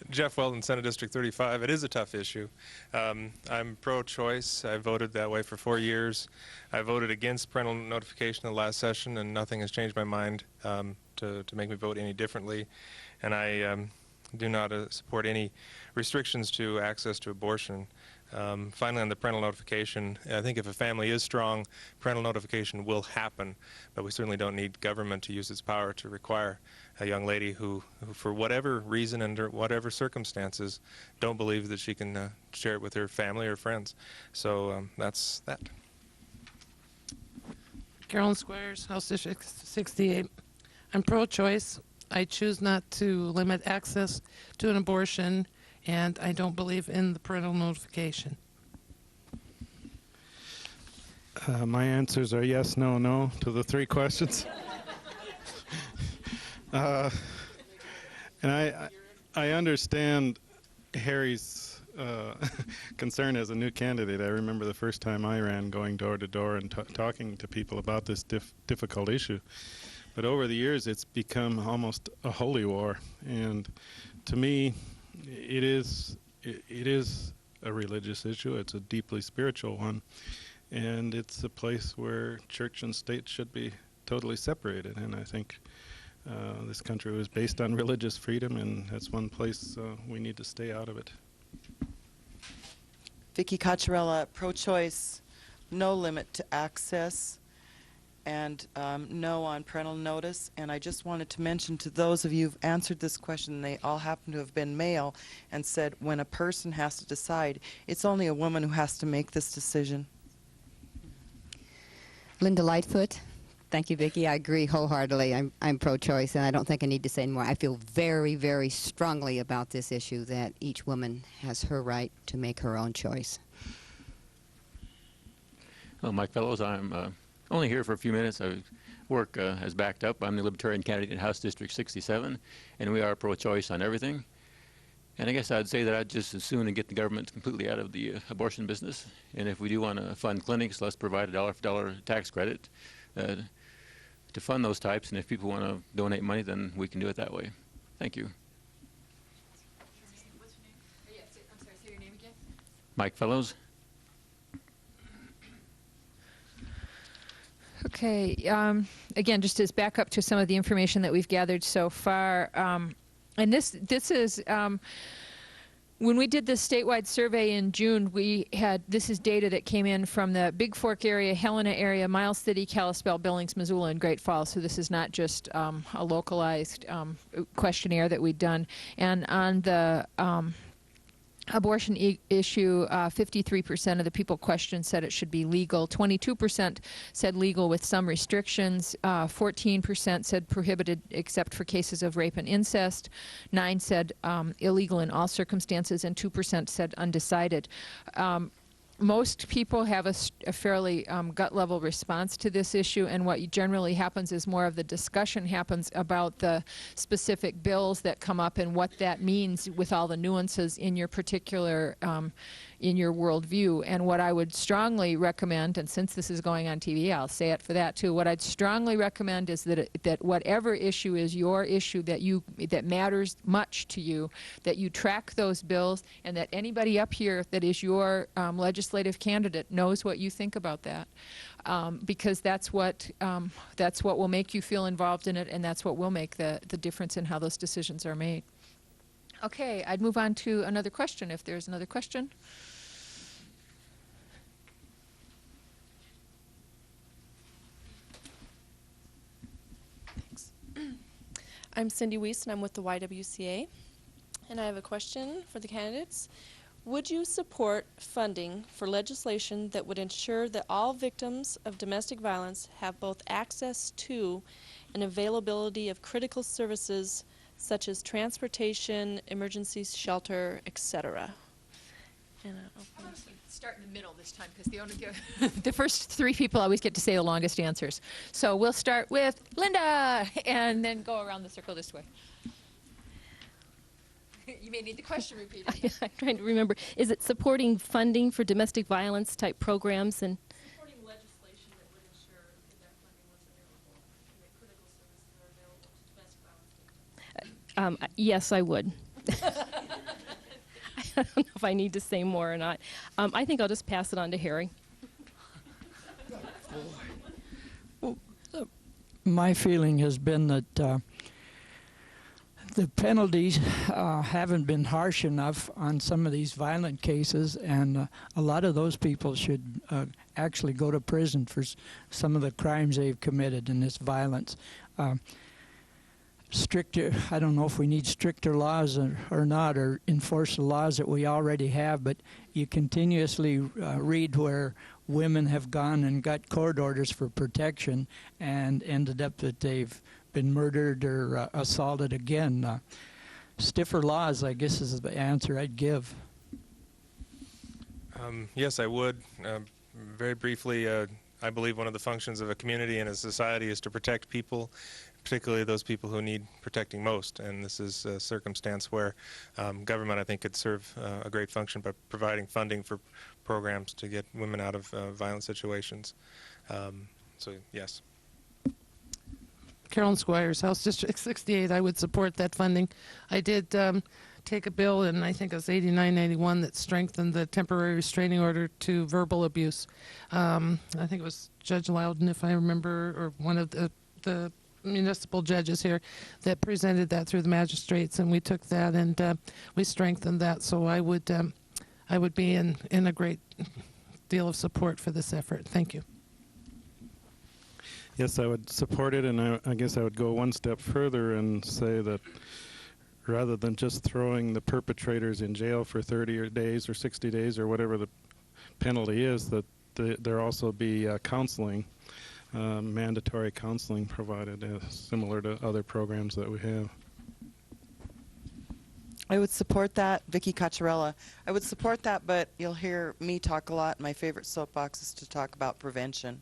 Jeff Weldon, Senate District 35. It is a tough issue. I'm pro-choice. I voted that way for 4 years. I voted against parental notification in the last session, and nothing has changed my mind to make me vote any differently. And I do not support any restrictions to access to abortion. Finally, on the parental notification, I think if a family is strong, parental notification will happen, but we certainly don't need government to use its power to require a young lady who for whatever reason, under whatever circumstances, don't believe that she can share it with her family or friends. So that's that. Carolyn Squires, House District 68. I'm pro-choice. I choose not to limit access to an abortion, and I don't believe in the parental notification. My answers are yes, no, no to the 3 questions. And I understand Harry's concern as a new candidate. I remember the first time I ran, going door to door and talking to people about this difficult issue. But over the years, it's become almost a holy war. And to me, it is a religious issue. It's a deeply spiritual one. And it's a place where church and state should be totally separated. And I think this country was based on religious freedom, and that's one place we need to stay out of it. Vicky Cocciarella, pro-choice, no limit to access, and no on parental notice. And I just wanted to mention to those of you who've answered this question, they all happen to have been male, and said when a person has to decide, it's only a woman who has to make this decision. Linda Lightfoot. Thank you, Vicki. I agree wholeheartedly. I'm pro-choice, and I don't think I need to say more. I feel very, very strongly about this issue, that each woman has her right to make her own choice. Well, Mike Fellows, I'm only here for a few minutes. Work has backed up. I'm the Libertarian candidate in House District 67, and we are pro-choice on everything. And I guess I'd say that I'd just as soon get the government completely out of the abortion business. And if we do want to fund clinics, let's provide a dollar-for-dollar tax credit to fund those types, and if people want to donate money, then we can do it that way. Thank you. What's your name? I'm sorry, say your name again. Mike Fellows. Okay. Again, just as back up to some of the information that we've gathered so far, and this is when we did this statewide survey in June, this is data that came in from the Big Fork area, Helena area, Miles City, Kalispell, Billings, Missoula, and Great Falls. So this is not just a localized questionnaire that we'd done. And on the abortion issue, 53% of the people questioned said it should be legal. 22% said legal with some restrictions. 14% said prohibited except for cases of rape and incest. 9% said illegal in all circumstances, and 2% said undecided. Most people have a fairly gut-level response to this issue, and what generally happens is more of the discussion happens about the specific bills that come up and what that means with all the nuances in your particular in your worldview. And what I would strongly recommend, and since this is going on TV, I'll say it for that too, what I'd strongly recommend is that whatever issue is your issue that matters much to you, that you track those bills, and that anybody up here that is your legislative candidate knows what you think about that. Because that's what will make you feel involved in it, and that's what will make the difference in how those decisions are made. Okay, I'd move on to another question if there's another question. I'm Cindy Weiss, and I'm with the YWCA. And I have a question for the candidates. Would you support funding for legislation that would ensure that all victims of domestic violence have both access to and availability of critical services such as transportation, emergency shelter, etc.? And Start in the middle this time, because the first three people always get to say the longest answers. So we'll start with Linda, and then go around the circle this way. You may need the question repeated. I'm trying to remember. Is it supporting funding for domestic violence type programs and supporting legislation that would ensure that funding was available and that critical services are available to domestic violence victims? Yes, I would. I don't know if I need to say more or not. I think I'll just pass it on to Harry. My feeling has been that the penalties haven't been harsh enough on some of these violent cases, and a lot of those people should actually go to prison for some of the crimes they've committed in this violence. Stricter, I don't know if we need stricter laws or not, or enforce the laws that we already have, but you continuously read where women have gone and got court orders for protection and ended up that they've been murdered or assaulted again. Stiffer laws, I guess, is the answer I'd give. Yes, I would. Very briefly, I believe one of the functions of a community and a society is to protect people, particularly those people who need protecting most. And this is a circumstance where government, I think, could serve a great function by providing funding for programs to get women out of violent situations. So, yes. Carolyn Squires, House District 68. I would support that funding. I did take a bill in, I think it was 89-91, that strengthened the temporary restraining order to verbal abuse. I think it was Judge Loudon, if I remember, or one of the municipal judges here that presented that through the magistrates, and we took that and we strengthened that. So I would be in a great deal of support for this effort. Thank you. Yes, I would support it, and I guess I would go one step further and say that rather than just throwing the perpetrators in jail for 30 days or 60 days or whatever the penalty is, that there also be counseling, mandatory counseling provided, similar to other programs that we have. I would support that. Vicky Cacciarella. I would support that, but you'll hear me talk a lot. My favorite soapbox is to talk about prevention.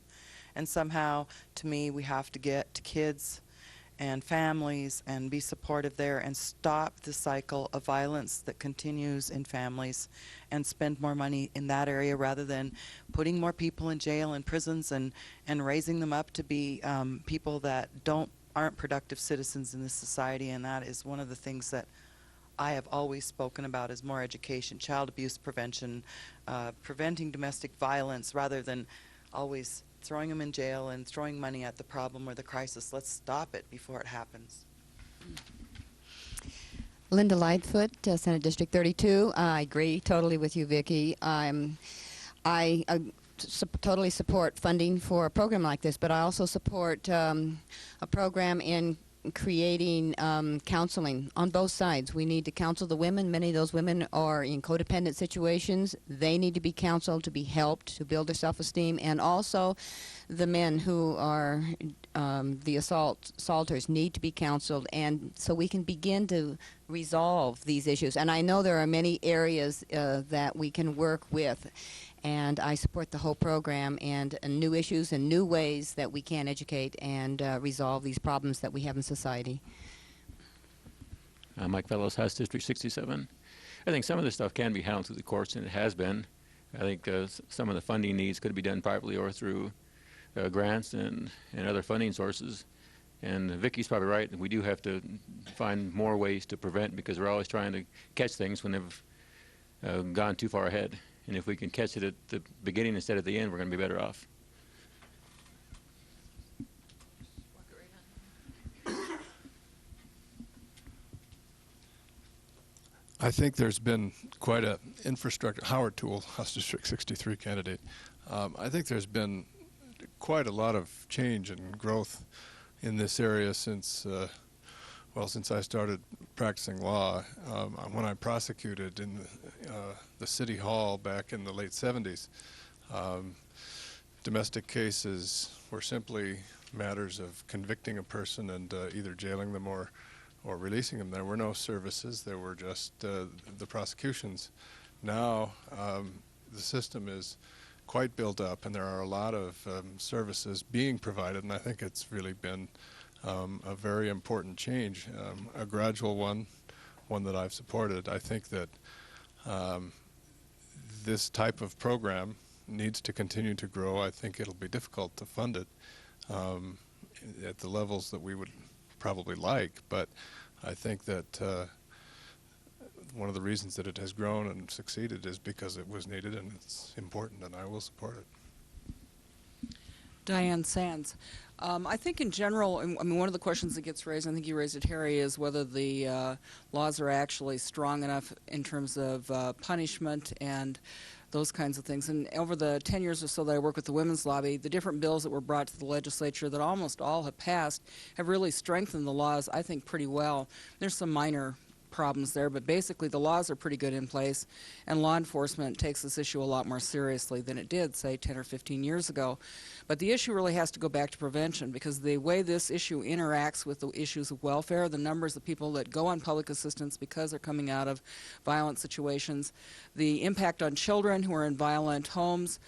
And somehow, to me, we have to get to kids and families and be supportive there and stop the cycle of violence that continues in families and spend more money in that area rather than putting more people in jail and prisons and raising them up to be people that aren't productive citizens in this society. And that is one of the things that I have always spoken about, is more education, child abuse prevention, preventing domestic violence rather than always throwing them in jail and throwing money at the problem or the crisis. Let's stop it before it happens. Linda Lightfoot, Senate District 32. I agree totally with you, Vicki. I totally support funding for a program like this, but I also support a program in creating counseling on both sides. We need to counsel the women. Many of those women are in codependent situations. They need to be counseled, to be helped, to build their self-esteem, and also the men who are the assaulters need to be counseled, and so we can begin to resolve these issues. And I know there are many areas that we can work with, and I support the whole program and new issues and new ways that we can educate and resolve these problems that we have in society. Mike Fellows, House District 67. I think some of this stuff can be handled through the courts, and it has been. I think some of the funding needs could be done privately or through grants and other funding sources. And Vicky's probably right. We do have to find more ways to prevent, because we're always trying to catch things when they've gone too far ahead. And if we can catch it at the beginning instead of the end, we're going to be better off. I think there's been quite a infrastructure. Howard Toole, House District 63 candidate. I think there's been quite a lot of change and growth in this area since I started practicing law. When I prosecuted in the City Hall back in the late 70s, domestic cases were simply matters of convicting a person and either jailing them or releasing them. There were no services. There were just the prosecutions. now the system is quite built up, and there are a lot of services being provided, and I think it's really been a very important change, a gradual one that I've supported. I think that this type of program needs to continue to grow. I think it'll be difficult to fund it at the levels that we would probably like, but I think that one of the reasons that it has grown and succeeded is because it was needed and it's important, and I will support it. Diane Sands. I think in general, I mean, one of the questions that gets raised, I think you raised it, Harry, is whether the laws are actually strong enough in terms of punishment and those kinds of things. And over the 10 years or so that I work with the Women's Lobby, the different bills that were brought to the legislature that almost all have passed have really strengthened the laws, I think, pretty well. There's some minor problems there, but basically the laws are pretty good in place, and law enforcement takes this issue a lot more seriously than it did, say, 10 or 15 years ago. But the issue really has to go back to prevention, because the way this issue interacts with the issues of welfare, the numbers of people that go on public assistance because they're coming out of violent situations, the impact on children who are in violent homes,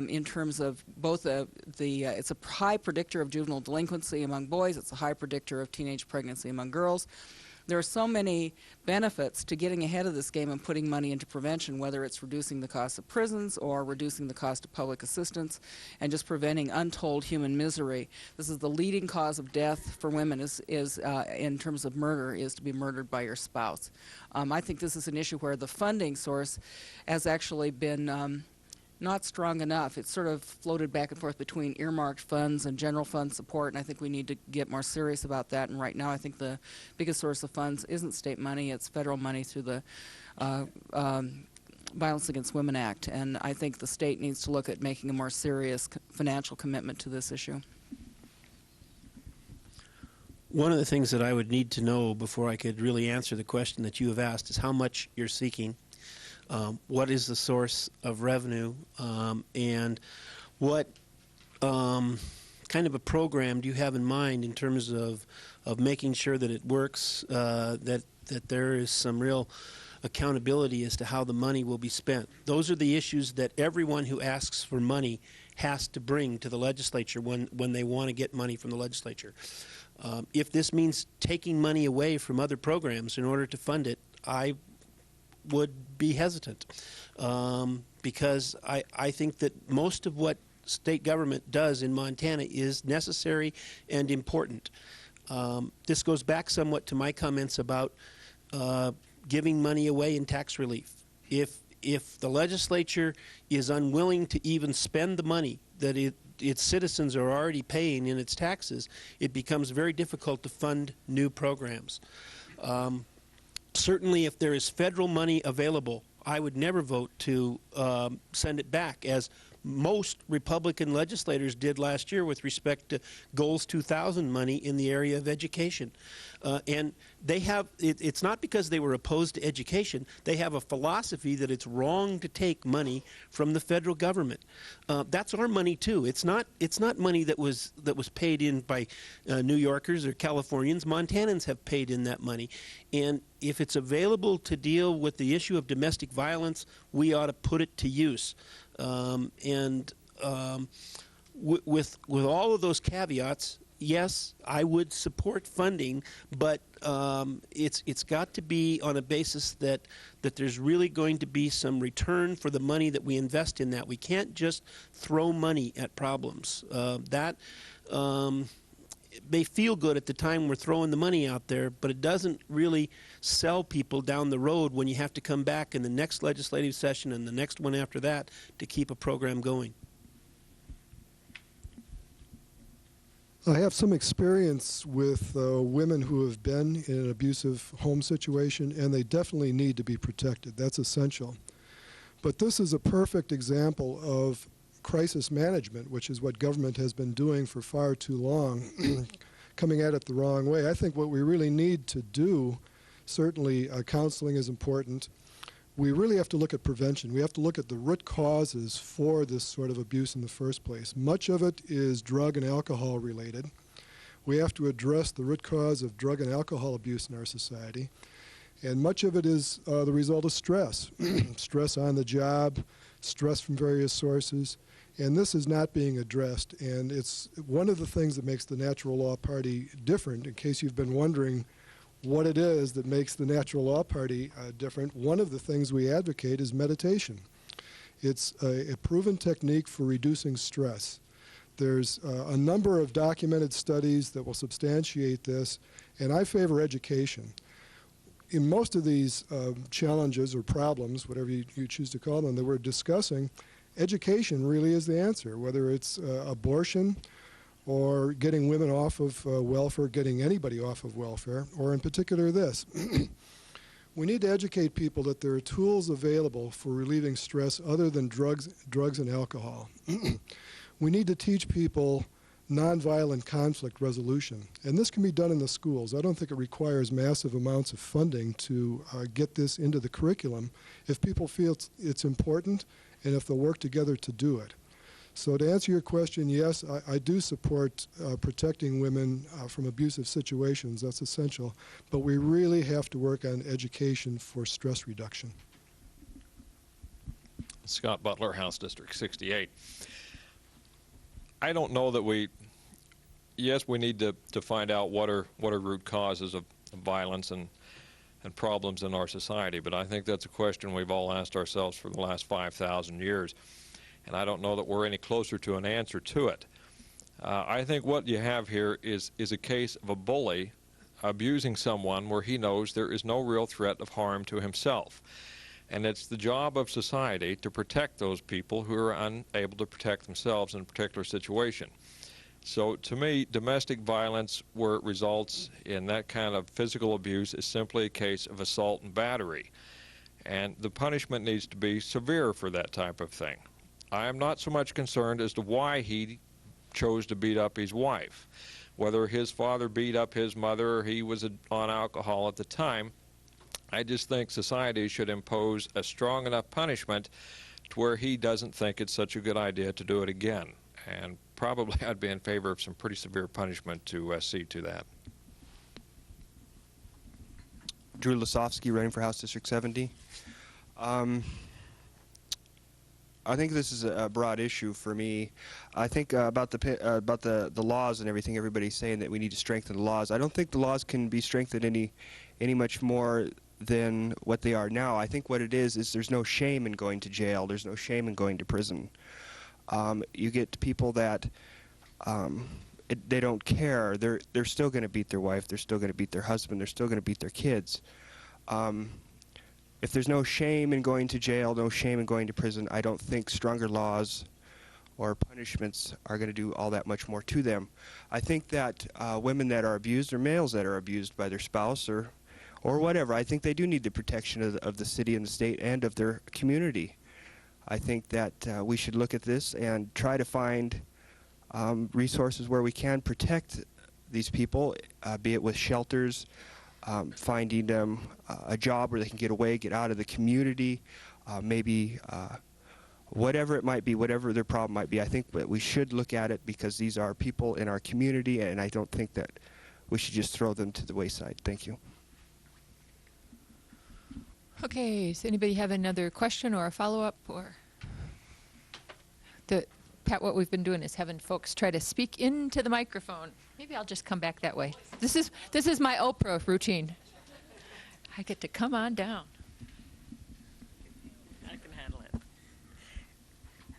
in terms of both it's a high predictor of juvenile delinquency among boys, it's a high predictor of teenage pregnancy among girls. There are so many benefits to getting ahead of this game and putting money into prevention, whether it's reducing the cost of prisons or reducing the cost of public assistance and just preventing untold human misery. This is the leading cause of death for women is in terms of murder, is to be murdered by your spouse. I think this is an issue where the funding source has actually been not strong enough. It's sort of floated back and forth between earmarked funds and general fund support, and I think we need to get more serious about that. And right now I think the biggest source of funds isn't state money, it's federal money through the Violence Against Women Act, and I think the state needs to look at making a more serious financial commitment to this issue. One of the things that I would need to know before I could really answer the question that you have asked is how much you're seeking. What is the source of revenue, and what kind of a program do you have in mind in terms of making sure that it works, that there is some real accountability as to how the money will be spent? Those are the issues that everyone who asks for money has to bring to the legislature when they want to get money from the legislature. If this means taking money away from other programs in order to fund it, I would be hesitant, because I think that most of what state government does in Montana is necessary and important. This goes back somewhat to my comments about giving money away in tax relief. If the legislature is unwilling to even spend the money that its citizens are already paying in its taxes, it becomes very difficult to fund new programs. Certainly, if there is federal money available, I would never vote to send it back, as most Republican legislators did last year with respect to Goals 2000 money in the area of education. And they have, it's not because they were opposed to education, they have a philosophy that it's wrong to take money from the federal government. That's our money too. It's not money that was paid in by New Yorkers or Californians. Montanans have paid in that money. And if it's available to deal with the issue of domestic violence, we ought to put it to use. With all of those caveats, yes, I would support funding, but it's got to be on a basis that there's really going to be some return for the money that we invest in that. We can't just throw money at problems. That may feel good at the time we're throwing the money out there, but it doesn't really sell people down the road when you have to come back in the next legislative session and the next one after that to keep a program going. I have some experience with women who have been in an abusive home situation, and they definitely need to be protected. That's essential. But this is a perfect example of crisis management, which is what government has been doing for far too long, coming at it the wrong way. I think what we really need to do, certainly counseling is important. We really have to look at prevention. We have to look at the root causes for this sort of abuse in the first place. Much of it is drug and alcohol related. We have to address the root cause of drug and alcohol abuse in our society. And much of it is the result of stress, stress on the job, stress from various sources. And this is not being addressed. And it's one of the things that makes the Natural Law Party different, in case you've been wondering what it is that makes the Natural Law Party different. One of the things we advocate is meditation. It's a proven technique for reducing stress. There's a number of documented studies that will substantiate this, and I favor education. In most of these challenges or problems, whatever you choose to call them, that we're discussing, education really is the answer, whether it's abortion or getting women off of welfare, getting anybody off of welfare, or in particular this. We need to educate people that there are tools available for relieving stress other than drugs and alcohol. We need to teach people nonviolent conflict resolution. And this can be done in the schools. I don't think it requires massive amounts of funding to get this into the curriculum if people feel it's important and if they'll work together to do it. So to answer your question, yes, I do support protecting women from abusive situations. That's essential. But we really have to work on education for stress reduction. Scott Butler, House District 68. I don't know that we need to find out what are root causes of violence and problems in our society, but I think that's a question we've all asked ourselves for the last 5,000 years, and I don't know that we're any closer to an answer to it. I think what you have here is a case of a bully abusing someone where he knows there is no real threat of harm to himself. And it's the job of society to protect those people who are unable to protect themselves in a particular situation. So to me, domestic violence where it results in that kind of physical abuse is simply a case of assault and battery. And the punishment needs to be severe for that type of thing. I am not so much concerned as to why he chose to beat up his wife. Whether his father beat up his mother or he was on alcohol at the time, I just think society should impose a strong enough punishment to where he doesn't think it's such a good idea to do it again. And probably I'd be in favor of some pretty severe punishment to see to that. Drew Lasofsky, running for House District 70. I think this is a broad issue for me. I think about the laws and everything. Everybody's saying that we need to strengthen the laws. I don't think the laws can be strengthened any much more than what they are now. I think what it is there's no shame in going to jail. There's no shame in going to prison. You get people that they don't care. They're still going to beat their wife. They're still going to beat their husband. They're still going to beat their kids. If there's no shame in going to jail, no shame in going to prison, I don't think stronger laws or punishments are going to do all that much more to them. I think that women that are abused or males that are abused by their spouse or whatever, I think they do need the protection of the city and the state and of their community. I think that we should look at this and try to find resources where we can protect these people, be it with shelters, finding them a job where they can get away, get out of the community, maybe whatever it might be, whatever their problem might be. I think that we should look at it because these are people in our community, and I don't think that we should just throw them to the wayside. Thank you. Okay, does anybody have another question or a follow-up? Or Pat, what we've been doing is having folks try to speak into the microphone. Maybe I'll just come back that way. This is my Oprah routine. I get to come on down. I can handle it.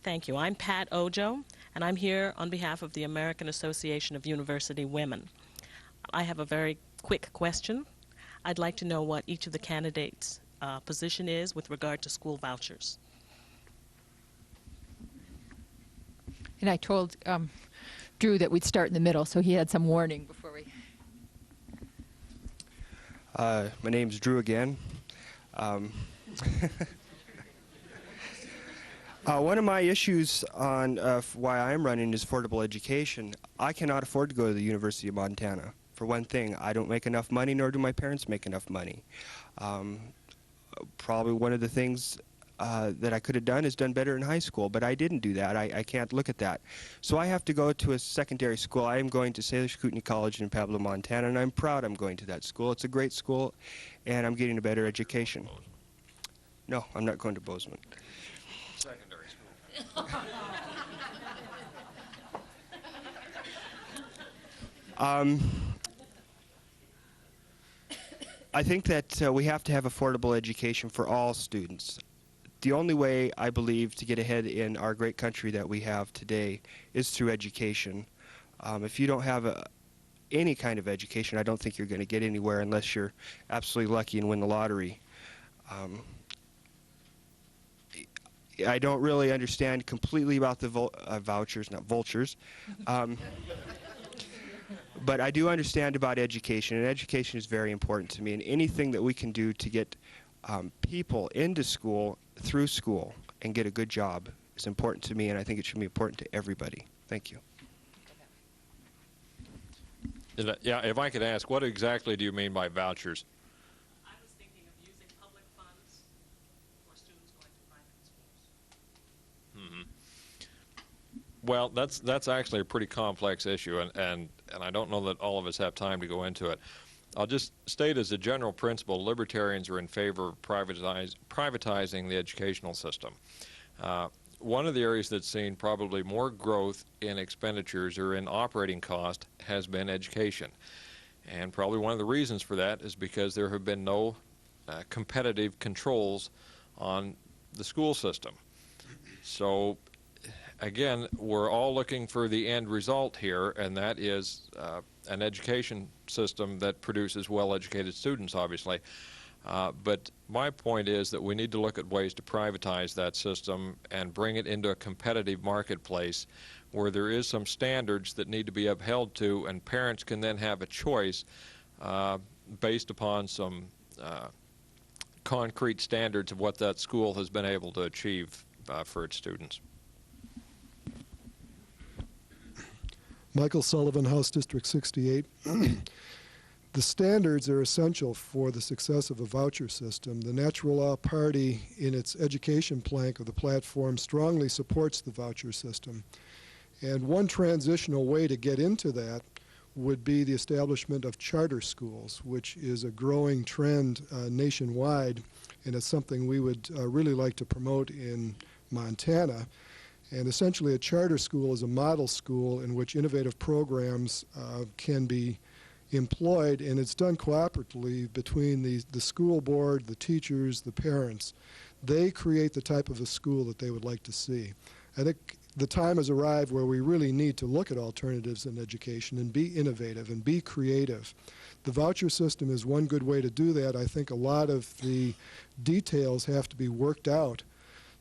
Thank you. I'm Pat Ojo, and I'm here on behalf of the American Association of University Women. I have a very quick question. I'd like to know what each of the candidates' position is with regard to school vouchers. And I told Drew that we'd start in the middle, so he had some warning before we... My name's Drew again. One of my issues on why I'm running is affordable education. I cannot afford to go to the University of Montana. For one thing, I don't make enough money, nor do my parents make enough money. Probably one of the things that I could have done is done better in high school, but I didn't do that. I can't look at that. So I have to go to a secondary school. I am going to Salish Kootenai College in Pablo, Montana, and I'm proud I'm going to that school. It's a great school, and I'm getting a better education. No, I'm not going to Bozeman. Secondary school. I think that we have to have affordable education for all students. The only way, I believe, to get ahead in our great country that we have today is through education. If you don't have any kind of education, I don't think you're going to get anywhere unless you're absolutely lucky and win the lottery. I don't really understand completely about the vouchers, not vultures. But I do understand about education, and education is very important to me. And anything that we can do to get people into school, through school, and get a good job is important to me, and I think it should be important to everybody. Thank you. Yeah, if I could ask, what exactly do you mean by vouchers? I was thinking of using public funds for students going to private schools. Well, that's actually a pretty complex issue, and I don't know that all of us have time to go into it. I'll just state as a general principle, libertarians are in favor of privatizing the educational system. One of the areas that's seen probably more growth in expenditures or in operating cost has been education. And probably one of the reasons for that is because there have been no competitive controls on the school system. So again, we're all looking for the end result here, and that is an education system that produces well-educated students, obviously. But my point is that we need to look at ways to privatize that system and bring it into a competitive marketplace where there is some standards that need to be upheld to, and parents can then have a choice based upon some concrete standards of what that school has been able to achieve for its students. Michael Sullivan, House District 68. The standards are essential for the success of a voucher system. The Natural Law Party, in its education plank of the platform, strongly supports the voucher system. And one transitional way to get into that would be the establishment of charter schools, which is a growing trend nationwide, and it's something we would really like to promote in Montana. And essentially a charter school is a model school in which innovative programs can be employed, and it's done cooperatively between the school board, the teachers, the parents. They create the type of a school that they would like to see. I think the time has arrived where we really need to look at alternatives in education and be innovative and be creative. The voucher system is one good way to do that. I think a lot of the details have to be worked out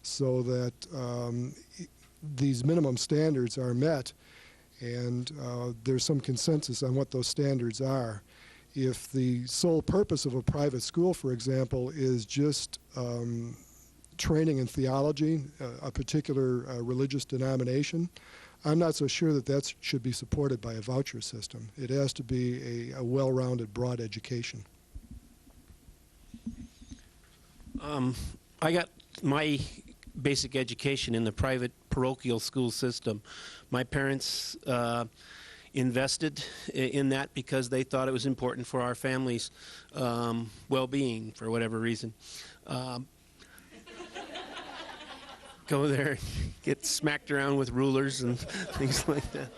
so that these minimum standards are met, and there's some consensus on what those standards are. If the sole purpose of a private school, for example, is just training in theology, a particular religious denomination, I'm not so sure that that should be supported by a voucher system. It has to be a well-rounded, broad education. I got my basic education in the private parochial school system. My parents invested in that because they thought it was important for our family's well-being for whatever reason. Go there and get smacked around with rulers and things like that.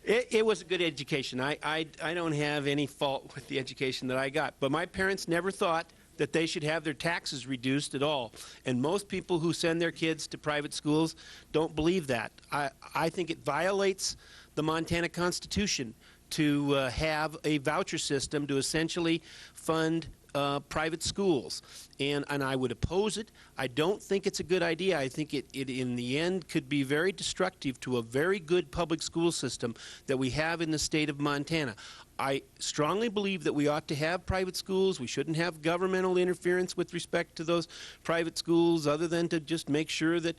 It was a good education. I don't have any fault with the education that I got, but my parents never thought that they should have their taxes reduced at all. And most people who send their kids to private schools don't believe that. I think it violates the Montana Constitution to have a voucher system to essentially fund private schools. And I would oppose it. I don't think it's a good idea. I think it in the end could be very destructive to a very good public school system that we have in the state of Montana. I strongly believe that we ought to have private schools. We shouldn't have governmental interference with respect to those private schools other than to just make sure that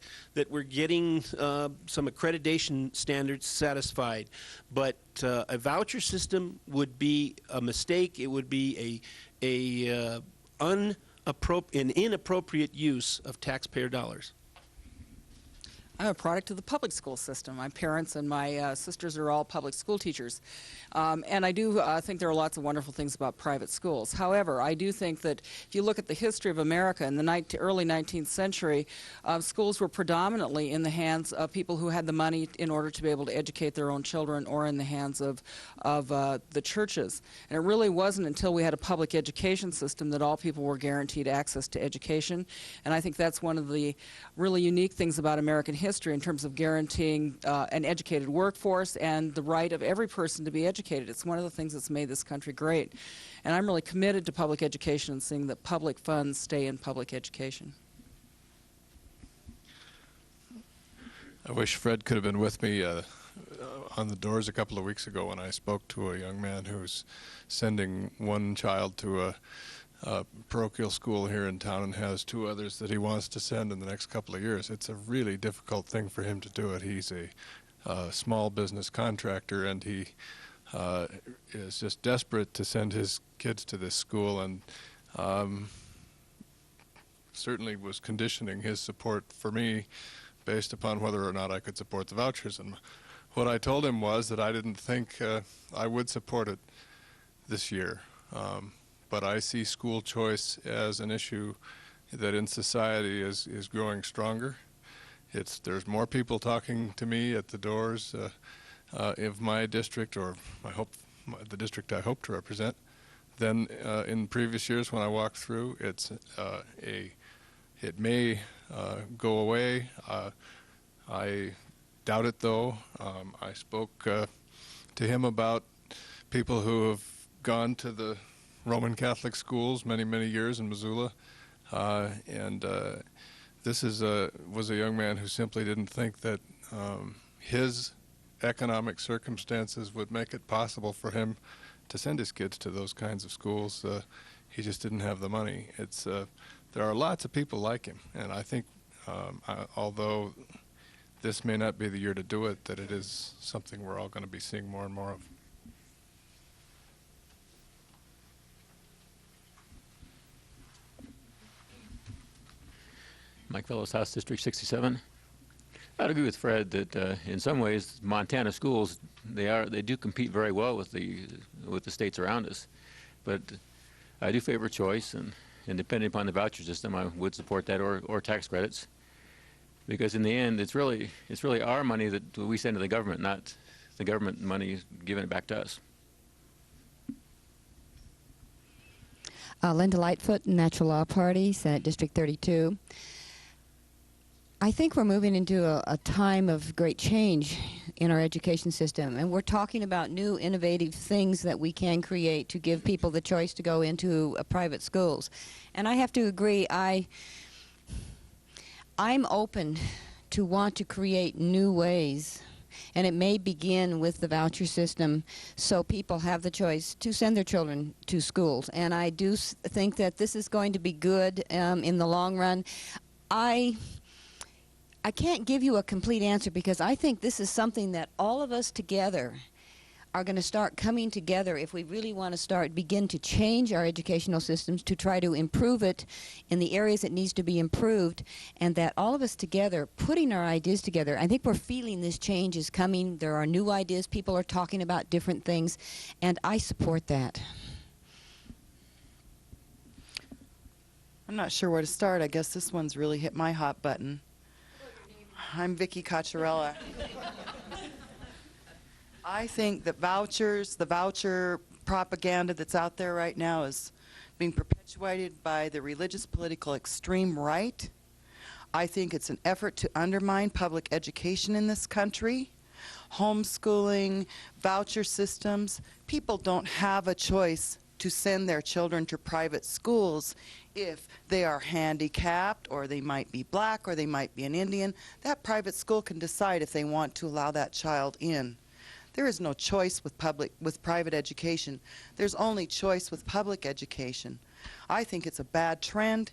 we're getting some accreditation standards satisfied. But a voucher system would be a mistake. It would be a an inappropriate use of taxpayer dollars? I'm a product of the public school system. My parents and my sisters are all public school teachers. And I do think there are lots of wonderful things about private schools. However, I do think that if you look at the history of America in the early 19th century, schools were predominantly in the hands of people who had the money in order to be able to educate their own children, or in the hands of the churches. And it really wasn't until we had a public education system that all people were guaranteed access to education. And I think that's one of the really unique things about American history in terms of guaranteeing an educated workforce and the right of every person to be educated. It's one of the things that's made this country great. And I'm really committed to public education and seeing that public funds stay in public education. I wish Fred could have been with me on the doors a couple of weeks ago when I spoke to a young man who's sending one child to a parochial school here in town and has two others that he wants to send in the next couple of years. It's a really difficult thing for him to do it. He's a small business contractor, and he is just desperate to send his kids to this school, and certainly was conditioning his support for me based upon whether or not I could support the vouchers. And what I told him was that I didn't think I would support it this year. But I see school choice as an issue that in society is growing stronger. There's more people talking to me at the doors of my district, or the district I hope to represent, than in previous years when I walked through. It may go away. I doubt it, though. I spoke to him about people who have gone to the Roman Catholic schools many years in Missoula, and this was a young man who simply didn't think that his economic circumstances would make it possible for him to send his kids to those kinds of schools. He just didn't have the money. There are lots of people like him, and I think although this may not be the year to do it, that it is something we're all going to be seeing more and more of. Mike Fellows, House District 67. I'd agree with Fred that in some ways Montana schools they do compete very well with the states around us, but I do favor choice, and depending upon the voucher system, I would support that, or tax credits, because in the end it's really our money that we send to the government, not the government money giving it back to us. Linda Lightfoot, Natural Law Party, Senate District 32. I think we're moving into a time of great change in our education system, and we're talking about new innovative things that we can create to give people the choice to go into private schools. And I have to agree, I'm open to want to create new ways, and it may begin with the voucher system so people have the choice to send their children to schools. And I do think that this is going to be good in the long run. I can't give you a complete answer, because I think this is something that all of us together are going to start coming together if we really want to begin to change our educational systems to try to improve it in the areas it needs to be improved, and that all of us together, putting our ideas together, I think we're feeling this change is coming. There are new ideas. People are talking about different things, and I support that. I'm not sure where to start. I guess this one's really hit my hot button. I'm Vicki Cacciarella. I think that the voucher propaganda that's out there right now is being perpetuated by the religious political extreme right. I think it's an effort to undermine public education in this country. Homeschooling, voucher systems, people don't have a choice to send their children to private schools if they are handicapped, or they might be black, or they might be an Indian. That private school can decide if they want to allow that child in. There is no choice with private education. There's only choice with public education. I think it's a bad trend.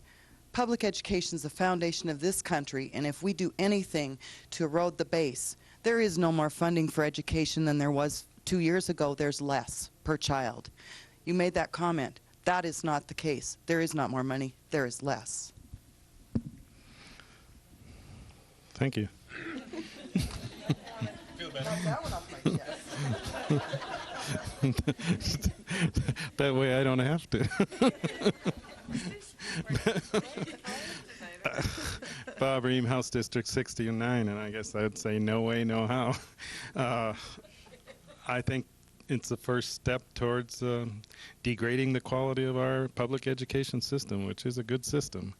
Public education is the foundation of this country, and if we do anything to erode the base, there is no more funding for education than there was 2 years ago. There's less per child. You made that comment. That is not the case. There is not more money. There is less. Thank you. That way I don't have to. Bob Ream, House District 69, and I guess I'd say no way, no how. I think it's the first step towards degrading the quality of our public education system, which is a good system.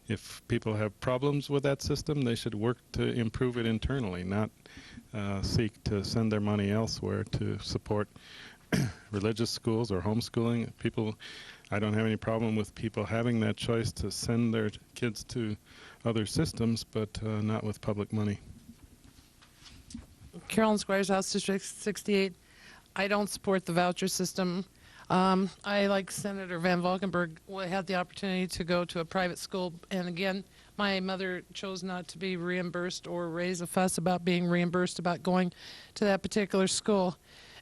If people have problems with that system, they should work to improve it internally, not seek to send their money elsewhere to support religious schools or homeschooling. I don't have any problem with people having that choice to send their kids to other systems, but not with public money. Carolyn Squires, House District 68. I don't support the voucher system. I, like Senator Van Valkenburg, had the opportunity to go to a private school, and again, my mother chose not to be reimbursed or raise a fuss about being reimbursed about going to that particular school.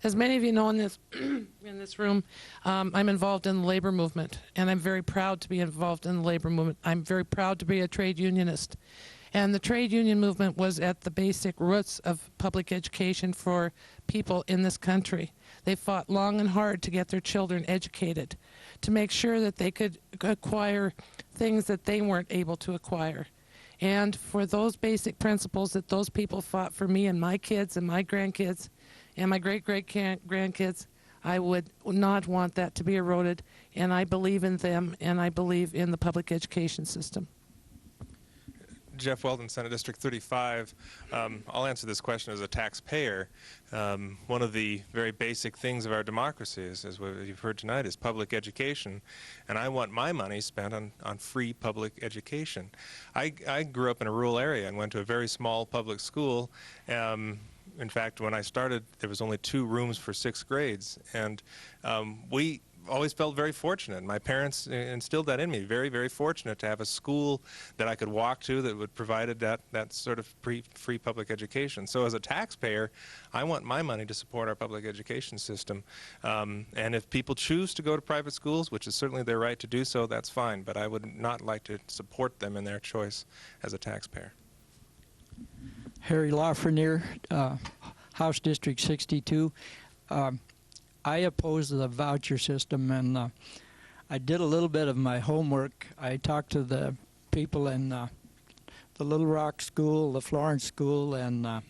As many of you know in this room, I'm involved in the labor movement, and I'm very proud to be involved in the labor movement. I'm very proud to be a trade unionist. And the trade union movement was at the basic roots of public education for people in this country. They fought long and hard to get their children educated, to make sure that they could acquire things that they weren't able to acquire. And for those basic principles that those people fought for me and my kids and my grandkids and my great-great-grandkids, I would not want that to be eroded, and I believe in them, and I believe in the public education system. Jeff Weldon, Senate District 35. I'll answer this question as a taxpayer. One of the very basic things of our democracy is, as you've heard tonight, is public education, and I want my money spent on free public education. I grew up in a rural area and went to a very small public school. In fact, when I started, there was only 2 rooms for 6 grades, and we always felt very fortunate. My parents instilled that in me. Very, very fortunate to have a school that I could walk to that would provided that sort of free public education. So as a taxpayer, I want my money to support our public education system. And if people choose to go to private schools, which is certainly their right to do so, that's fine. But I would not like to support them in their choice as a taxpayer. Harry Lafreniere, House District 62. I oppose the voucher system, and I did a little bit of my homework. I talked to the people in the Little Rock School, the Florence School, and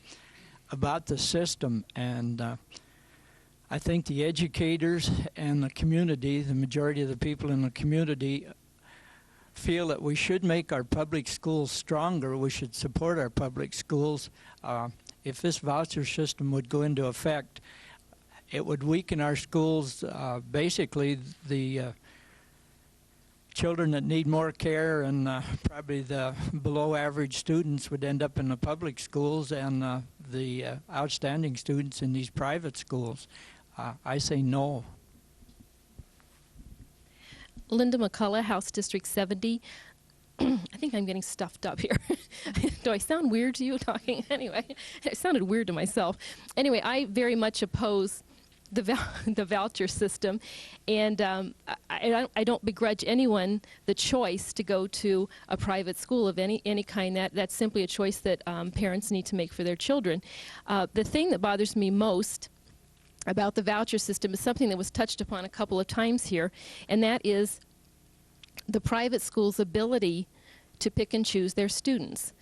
about the system. And I think the educators and the community, the majority of the people in the community, feel that we should make our public schools stronger. We should support our public schools. If this voucher system would go into effect, it would weaken our schools. Basically, the children that need more care and probably the below average students would end up in the public schools, and the outstanding students in these private schools. I say no. Linda McCullough, House District 70. I think I'm getting stuffed up here. Do I sound weird to you talking? Anyway, it sounded weird to myself. Anyway, I very much oppose the voucher system, and I don't begrudge anyone the choice to go to a private school of any kind. That's simply a choice that parents need to make for their children. The thing that bothers me most about the voucher system is something that was touched upon a couple of times here, and that is the private school's ability to pick and choose their students.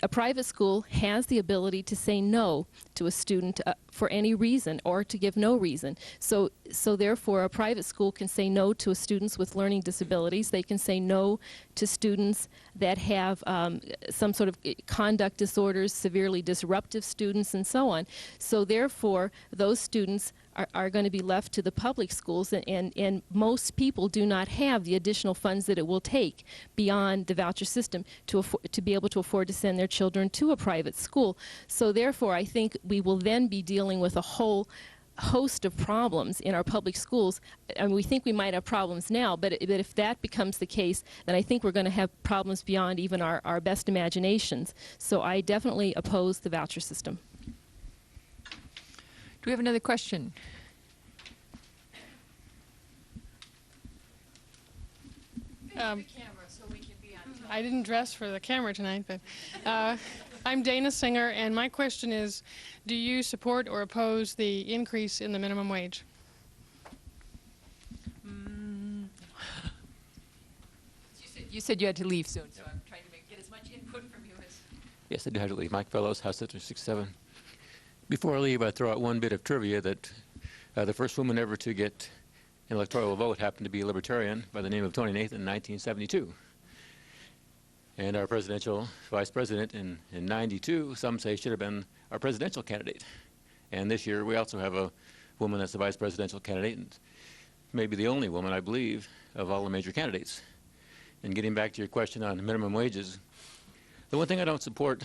A private school has the ability to say no to a student for any reason, or to give no reason. So therefore, a private school can say no to students with learning disabilities. They can say no to students that have some sort of conduct disorders, severely disruptive students, and so on. So therefore, those students are going to be left to the public schools, and most people do not have the additional funds that it will take beyond the voucher system to be able to afford to send their children to a private school. So therefore, I think we will then be dealing with a whole host of problems in our public schools. And we think we might have problems now, but if that becomes the case, then I think we're going to have problems beyond even our best imaginations. So I definitely oppose the voucher system. Do we have another question? I didn't dress for the camera tonight, but I'm Dana Singer, and my question is, do you support or oppose the increase in the minimum wage? You said you had to leave soon, so I'm trying to get as much input from you as... Yes, I do have to leave. Mike Fellows, House District 67. Before I leave, I throw out one bit of trivia that the first woman ever to get an electoral vote happened to be a libertarian by the name of Toni Nathan in 1972. And our presidential vice president in 92, some say should have been our presidential candidate. And this year we also have a woman that's the vice presidential candidate, and maybe the only woman, I believe, of all the major candidates. And getting back to your question on minimum wages, the one thing I don't support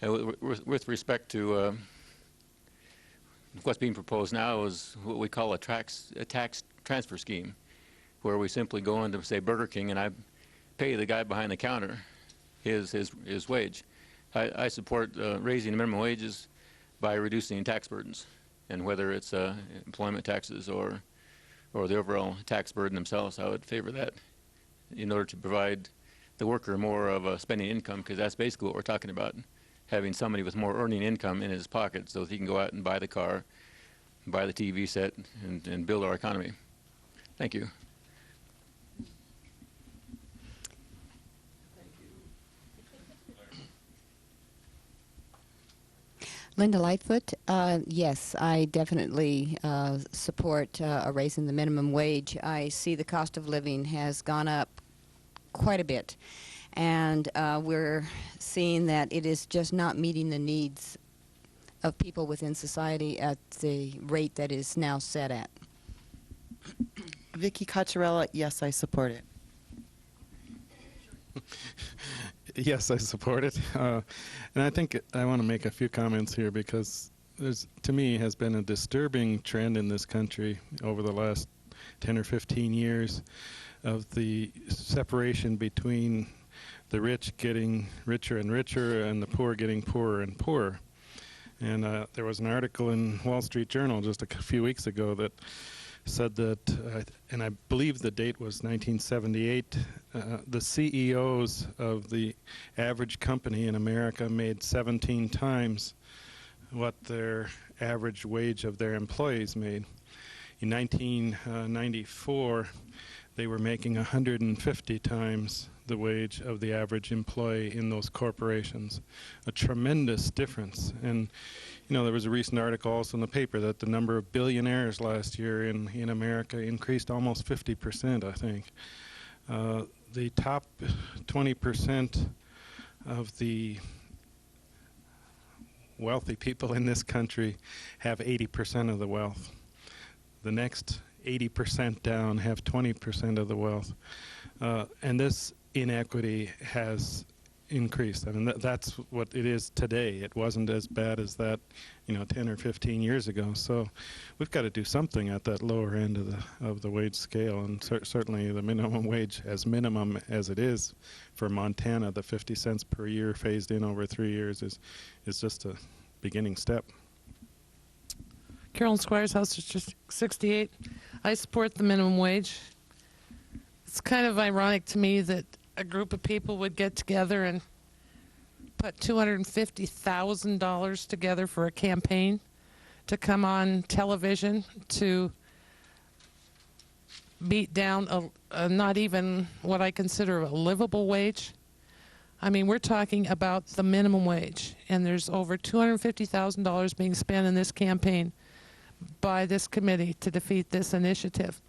with respect to what's being proposed now is what we call a tax transfer scheme, where we simply go into, say, Burger King, and I pay the guy behind the counter his wage. I support raising the minimum wages by reducing tax burdens, and whether it's employment taxes or the overall tax burden themselves, I would favor that in order to provide the worker more of a spending income, because that's basically what we're talking about, having somebody with more earning income in his pocket so that he can go out and buy the car, buy the TV set, and build our economy. Thank you. Linda Lightfoot, yes, I definitely support raising the minimum wage. I see the cost of living has gone up quite a bit, and we're seeing that it is just not meeting the needs of people within society at the rate that is now set at. Vicky Cocciarella, yes, I support it. Yes, I support it. And I think I want to make a few comments here because there's, to me, has been a disturbing trend in this country over the last 10 or 15 years of the separation between the rich getting richer and richer and the poor getting poorer and poorer. And there was an article in Wall Street Journal just a few weeks ago that said that, and I believe the date was 1978, the CEOs of the average company in America made 17 times what their average wage of their employees made. In 1994, they were making 150 times the wage of the average employee in those corporations. A tremendous difference. And you know, there was a recent article also in the paper that the number of billionaires last year in America increased almost 50%, I think. The top 20% of the wealthy people in this country have 80% of the wealth. The next 80% down have 20% of the wealth. And this inequity has increased. I mean, that's what it is today. It wasn't as bad as that, 10 or 15 years ago. So we've got to do something at that lower end of the wage scale, and certainly the minimum wage, as minimum as it is for Montana, the 50 cents per year phased in over 3 years is just a beginning step. Carolyn Squires, House District 68. I support the minimum wage. It's kind of ironic to me that a group of people would get together and put $250,000 together for a campaign to come on television to beat down a not even what I consider a livable wage. I mean, we're talking about the minimum wage, and there's over $250,000 being spent in this campaign by this committee to defeat this initiative.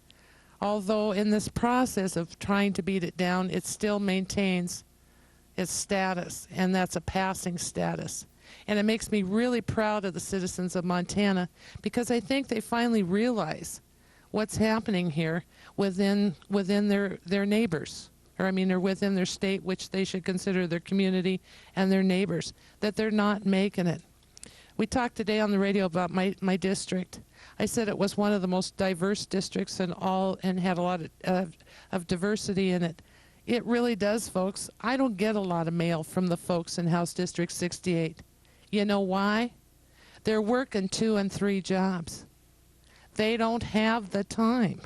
Although in this process of trying to beat it down, it still maintains its status, and that's a passing status. And it makes me really proud of the citizens of Montana, because I think they finally realize what's happening here within their neighbors, or within their state, which they should consider their community and their neighbors, that they're not making it. We talked today on the radio about my district. I said it was one of the most diverse districts and had a lot of diversity in it. It really does, folks. I don't get a lot of mail from the folks in House District 68. You know why? They're working 2 and 3 jobs. They don't have the time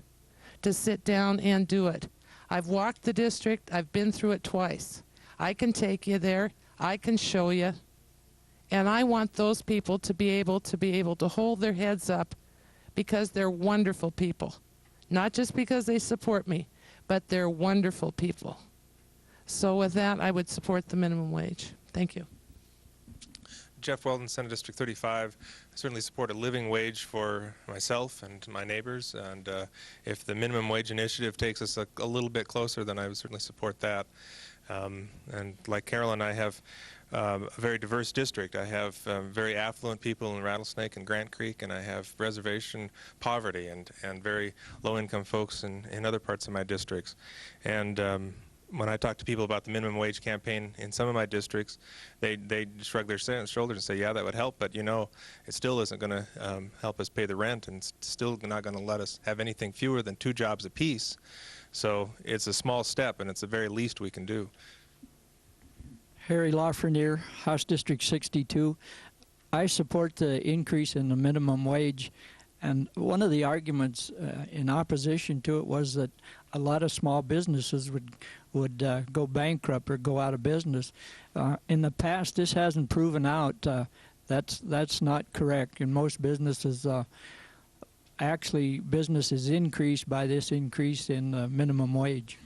to sit down and do it. I've walked the district. I've been through it twice. I can take you there. I can show you. And I want those people to be able to hold their heads up because they're wonderful people. Not just because they support me, but they're wonderful people. So with that, I would support the minimum wage. Thank you. Jeff Weldon, Senate District 35. I certainly support a living wage for myself and my neighbors, and if the minimum wage initiative takes us a little bit closer, then I would certainly support that. And like Carolyn, I have a very diverse district. I have very affluent people in Rattlesnake and Grant Creek, and I have reservation poverty and very low-income folks in other parts of my districts. And when I talk to people about the minimum wage campaign in some of my districts, they shrug their shoulders and say, yeah, that would help, but you know, it still isn't going to help us pay the rent, and it's still not going to let us have anything fewer than 2 jobs apiece. So it's a small step, and it's the very least we can do. Harry Lafreniere, House District 62. I support the increase in the minimum wage, and one of the arguments in opposition to it was that a lot of small businesses would go bankrupt or go out of business. In the past, this hasn't proven out. That's not correct. In most businesses, actually, business is increased by this increase in the minimum wage.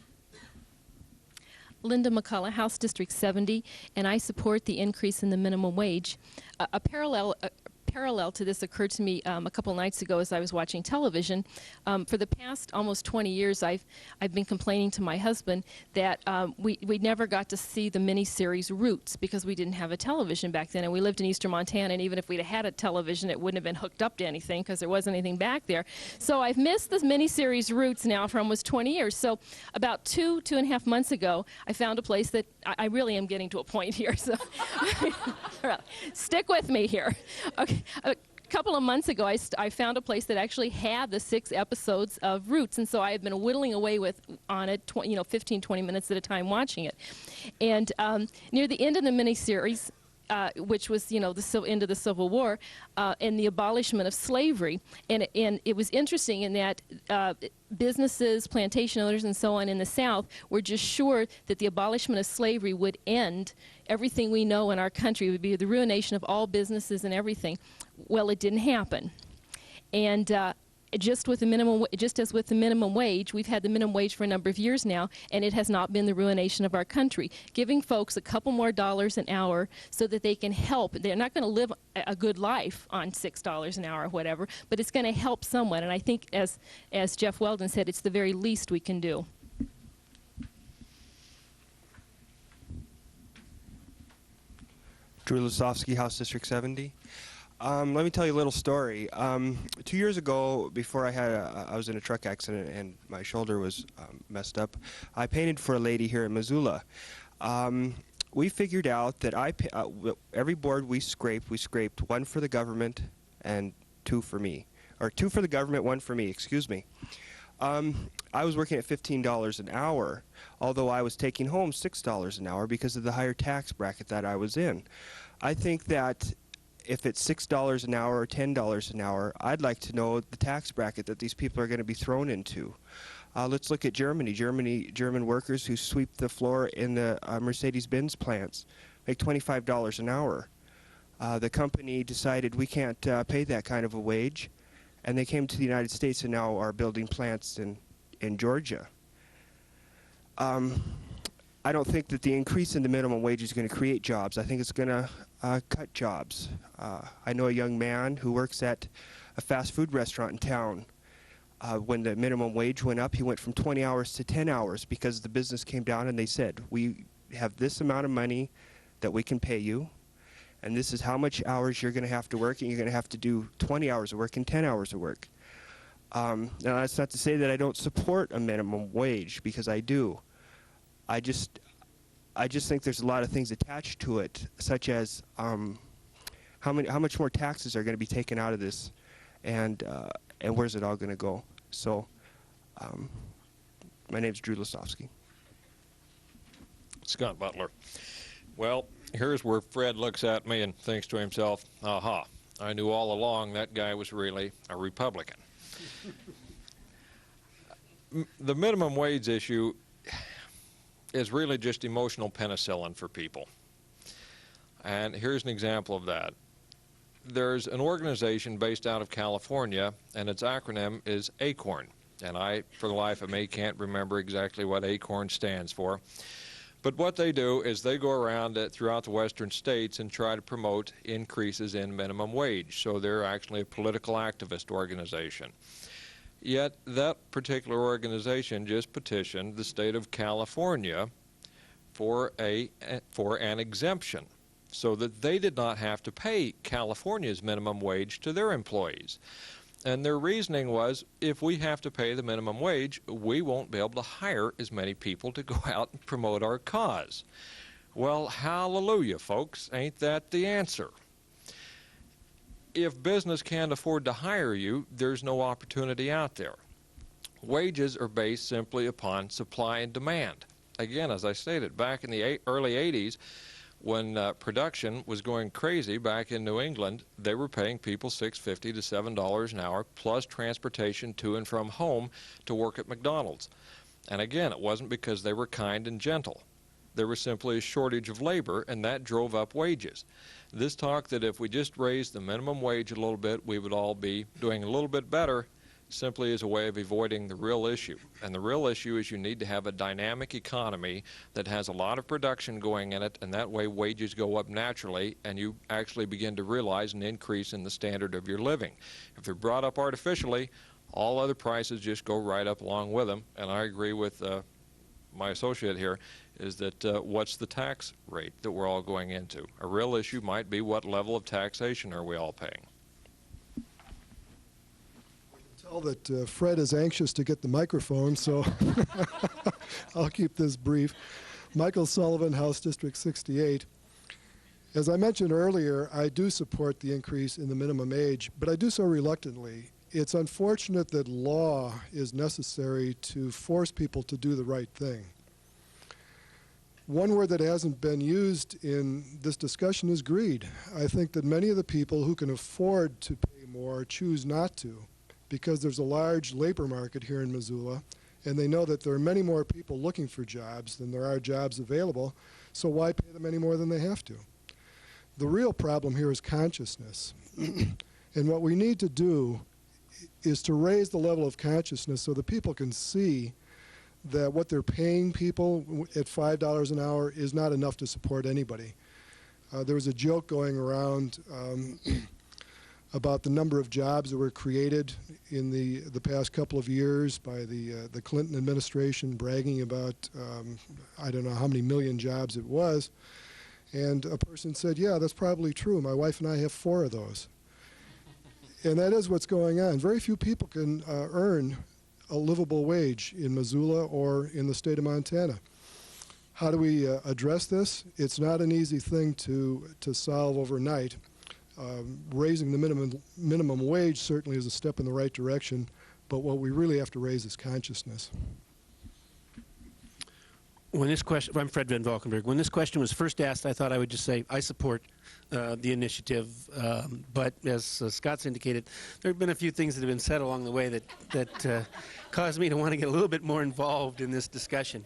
Linda McCullough, House District 70, and I support the increase in the minimum wage. A parallel to this occurred to me a couple nights ago as I was watching television. For the past almost 20 years, I've been complaining to my husband that we never got to see the miniseries Roots because we didn't have a television back then, and we lived in eastern Montana, and even if we'd had a television, it wouldn't have been hooked up to anything because there wasn't anything back there. So I've missed this miniseries Roots now for almost 20 years. So about 2.5 months ago, I found a place that I really am getting to a point here. So stick with me here. Okay. A couple of months ago, I found a place that actually had the 6 episodes of Roots, and so I had been whittling away on it, 15, 20 minutes at a time watching it. And near the end of the miniseries, which was, the end of the Civil War, and the abolishment of slavery. And it was interesting in that businesses, plantation owners, and so on in the South were just sure that the abolishment of slavery would end everything we know in our country. It would be the ruination of all businesses and everything. Well, it didn't happen. And just as with the minimum wage, we've had the minimum wage for a number of years now, and it has not been the ruination of our country. Giving folks a couple more dollars an hour so that they can help. They're not going to live a good life on $6 an hour or whatever, but it's going to help someone. And I think, as Jeff Weldon said, it's the very least we can do. Drew Lasovsky, House District 70. Let me tell you a little story. 2 years ago, before I was in a truck accident and my shoulder was messed up, I painted for a lady here in Missoula. We figured out that every board we scraped 1 for the government and 2 for me. Or 2 for the government, 1 for me, excuse me. I was working at $15 an hour, although I was taking home $6 an hour because of the higher tax bracket that I was in. I think that if it's $6 an hour or $10 an hour, I'd like to know the tax bracket that these people are going to be thrown into. Let's look at Germany. German workers who sweep the floor in the Mercedes-Benz plants make $25 an hour. The company decided we can't pay that kind of a wage, and they came to the United States and now are building plants in Georgia. I don't think that the increase in the minimum wage is going to create jobs. I think it's going to cut jobs. I know a young man who works at a fast food restaurant in town. When the minimum wage went up, he went from 20 hours to 10 hours because the business came down and they said, we have this amount of money that we can pay you, and this is how much hours you're going to have to work, and you're going to have to do 20 hours of work and 10 hours of work. Now, that's not to say that I don't support a minimum wage, because I do. I just think there's a lot of things attached to it, such as how much more taxes are going to be taken out of this, and where's it all going to go? So, my name's Drew Lasovsky. Scott Butler. Well, here's where Fred looks at me and thinks to himself, aha, I knew all along that guy was really a Republican. The minimum wage issue is really just emotional penicillin for people. And here's an example of that. There's an organization based out of California, and its acronym is ACORN. And I, for the life of me, can't remember exactly what ACORN stands for. But what they do is they go around throughout the western states and try to promote increases in minimum wage. So they're actually a political activist organization. Yet that particular organization just petitioned the state of California for an exemption, so that they did not have to pay California's minimum wage to their employees. And their reasoning was, if we have to pay the minimum wage, we won't be able to hire as many people to go out and promote our cause. Well, hallelujah, folks. Ain't that the answer? If business can't afford to hire you, there's no opportunity out there. Wages are based simply upon supply and demand. Again, as I stated, back in the early 80s, when production was going crazy back in New England, they were paying people $6.50 to $7 an hour, plus transportation to and from home to work at McDonald's. And again, it wasn't because they were kind and gentle. There was simply a shortage of labor, and that drove up wages. This talk that if we just raised the minimum wage a little bit, we would all be doing a little bit better, simply is a way of avoiding the real issue. And the real issue is you need to have a dynamic economy that has a lot of production going in it, and that way wages go up naturally, and you actually begin to realize an increase in the standard of your living. If they're brought up artificially, all other prices just go right up along with them. And I agree with my associate here, is that what's the tax rate that we're all going into? A real issue might be what level of taxation are we all paying? Tell that Fred is anxious to get the microphone, so I'll keep this brief. Michael Sullivan, House District 68. As I mentioned earlier, I do support the increase in the minimum age, but I do so reluctantly. It's unfortunate that law is necessary to force people to do the right thing. One word that hasn't been used in this discussion is greed. I think that many of the people who can afford to pay more choose not to, because there's a large labor market here in Missoula, and they know that there are many more people looking for jobs than there are jobs available, so why pay them any more than they have to? The real problem here is consciousness. And what we need to do is to raise the level of consciousness so that people can see that what they're paying people at $5 an hour is not enough to support anybody. There was a joke going around about the number of jobs that were created in the past couple of years by the Clinton administration, bragging about I don't know how many million jobs it was. And a person said, yeah, that's probably true. My wife and I have 4 of those. And that is what's going on. Very few people can earn a livable wage in Missoula or in the state of Montana. How do we address this? It's not an easy thing to solve overnight. Raising the minimum wage certainly is a step in the right direction, but what we really have to raise is consciousness. When this question, I'm Fred Van Valkenburg. When this question was first asked, I thought I would just say I support the initiative, but as Scott's indicated, there have been a few things that have been said along the way that caused me to want to get a little bit more involved in this discussion.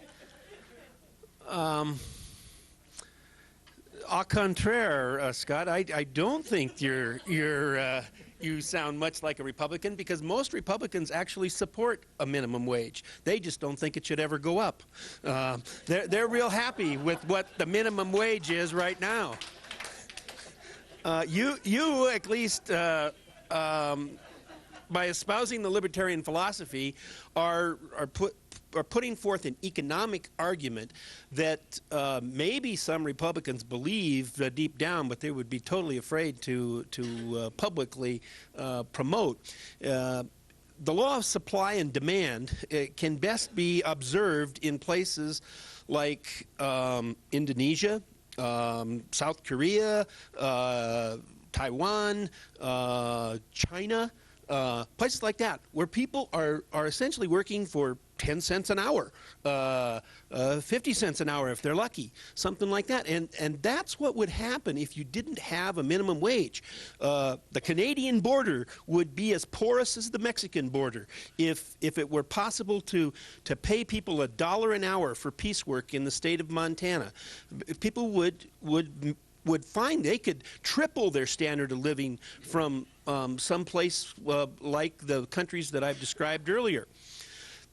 Au contraire, Scott, I don't think you sound much like a Republican, because most Republicans actually support a minimum wage. They just don't think it should ever go up. They're real happy with what the minimum wage is right now. You at least, by espousing the libertarian philosophy, are putting forth an economic argument that maybe some Republicans believe deep down, but they would be totally afraid to publicly promote. The law of supply and demand can best be observed in places like Indonesia, South Korea, Taiwan, China, places like that, where people are essentially working for 10 cents an hour, 50 cents an hour if they're lucky, something like that. And that's what would happen if you didn't have a minimum wage. The Canadian border would be as porous as the Mexican border if it were possible to pay people $1 an hour for piecework in the state of Montana. People would find they could triple their standard of living from some place like the countries that I've described earlier.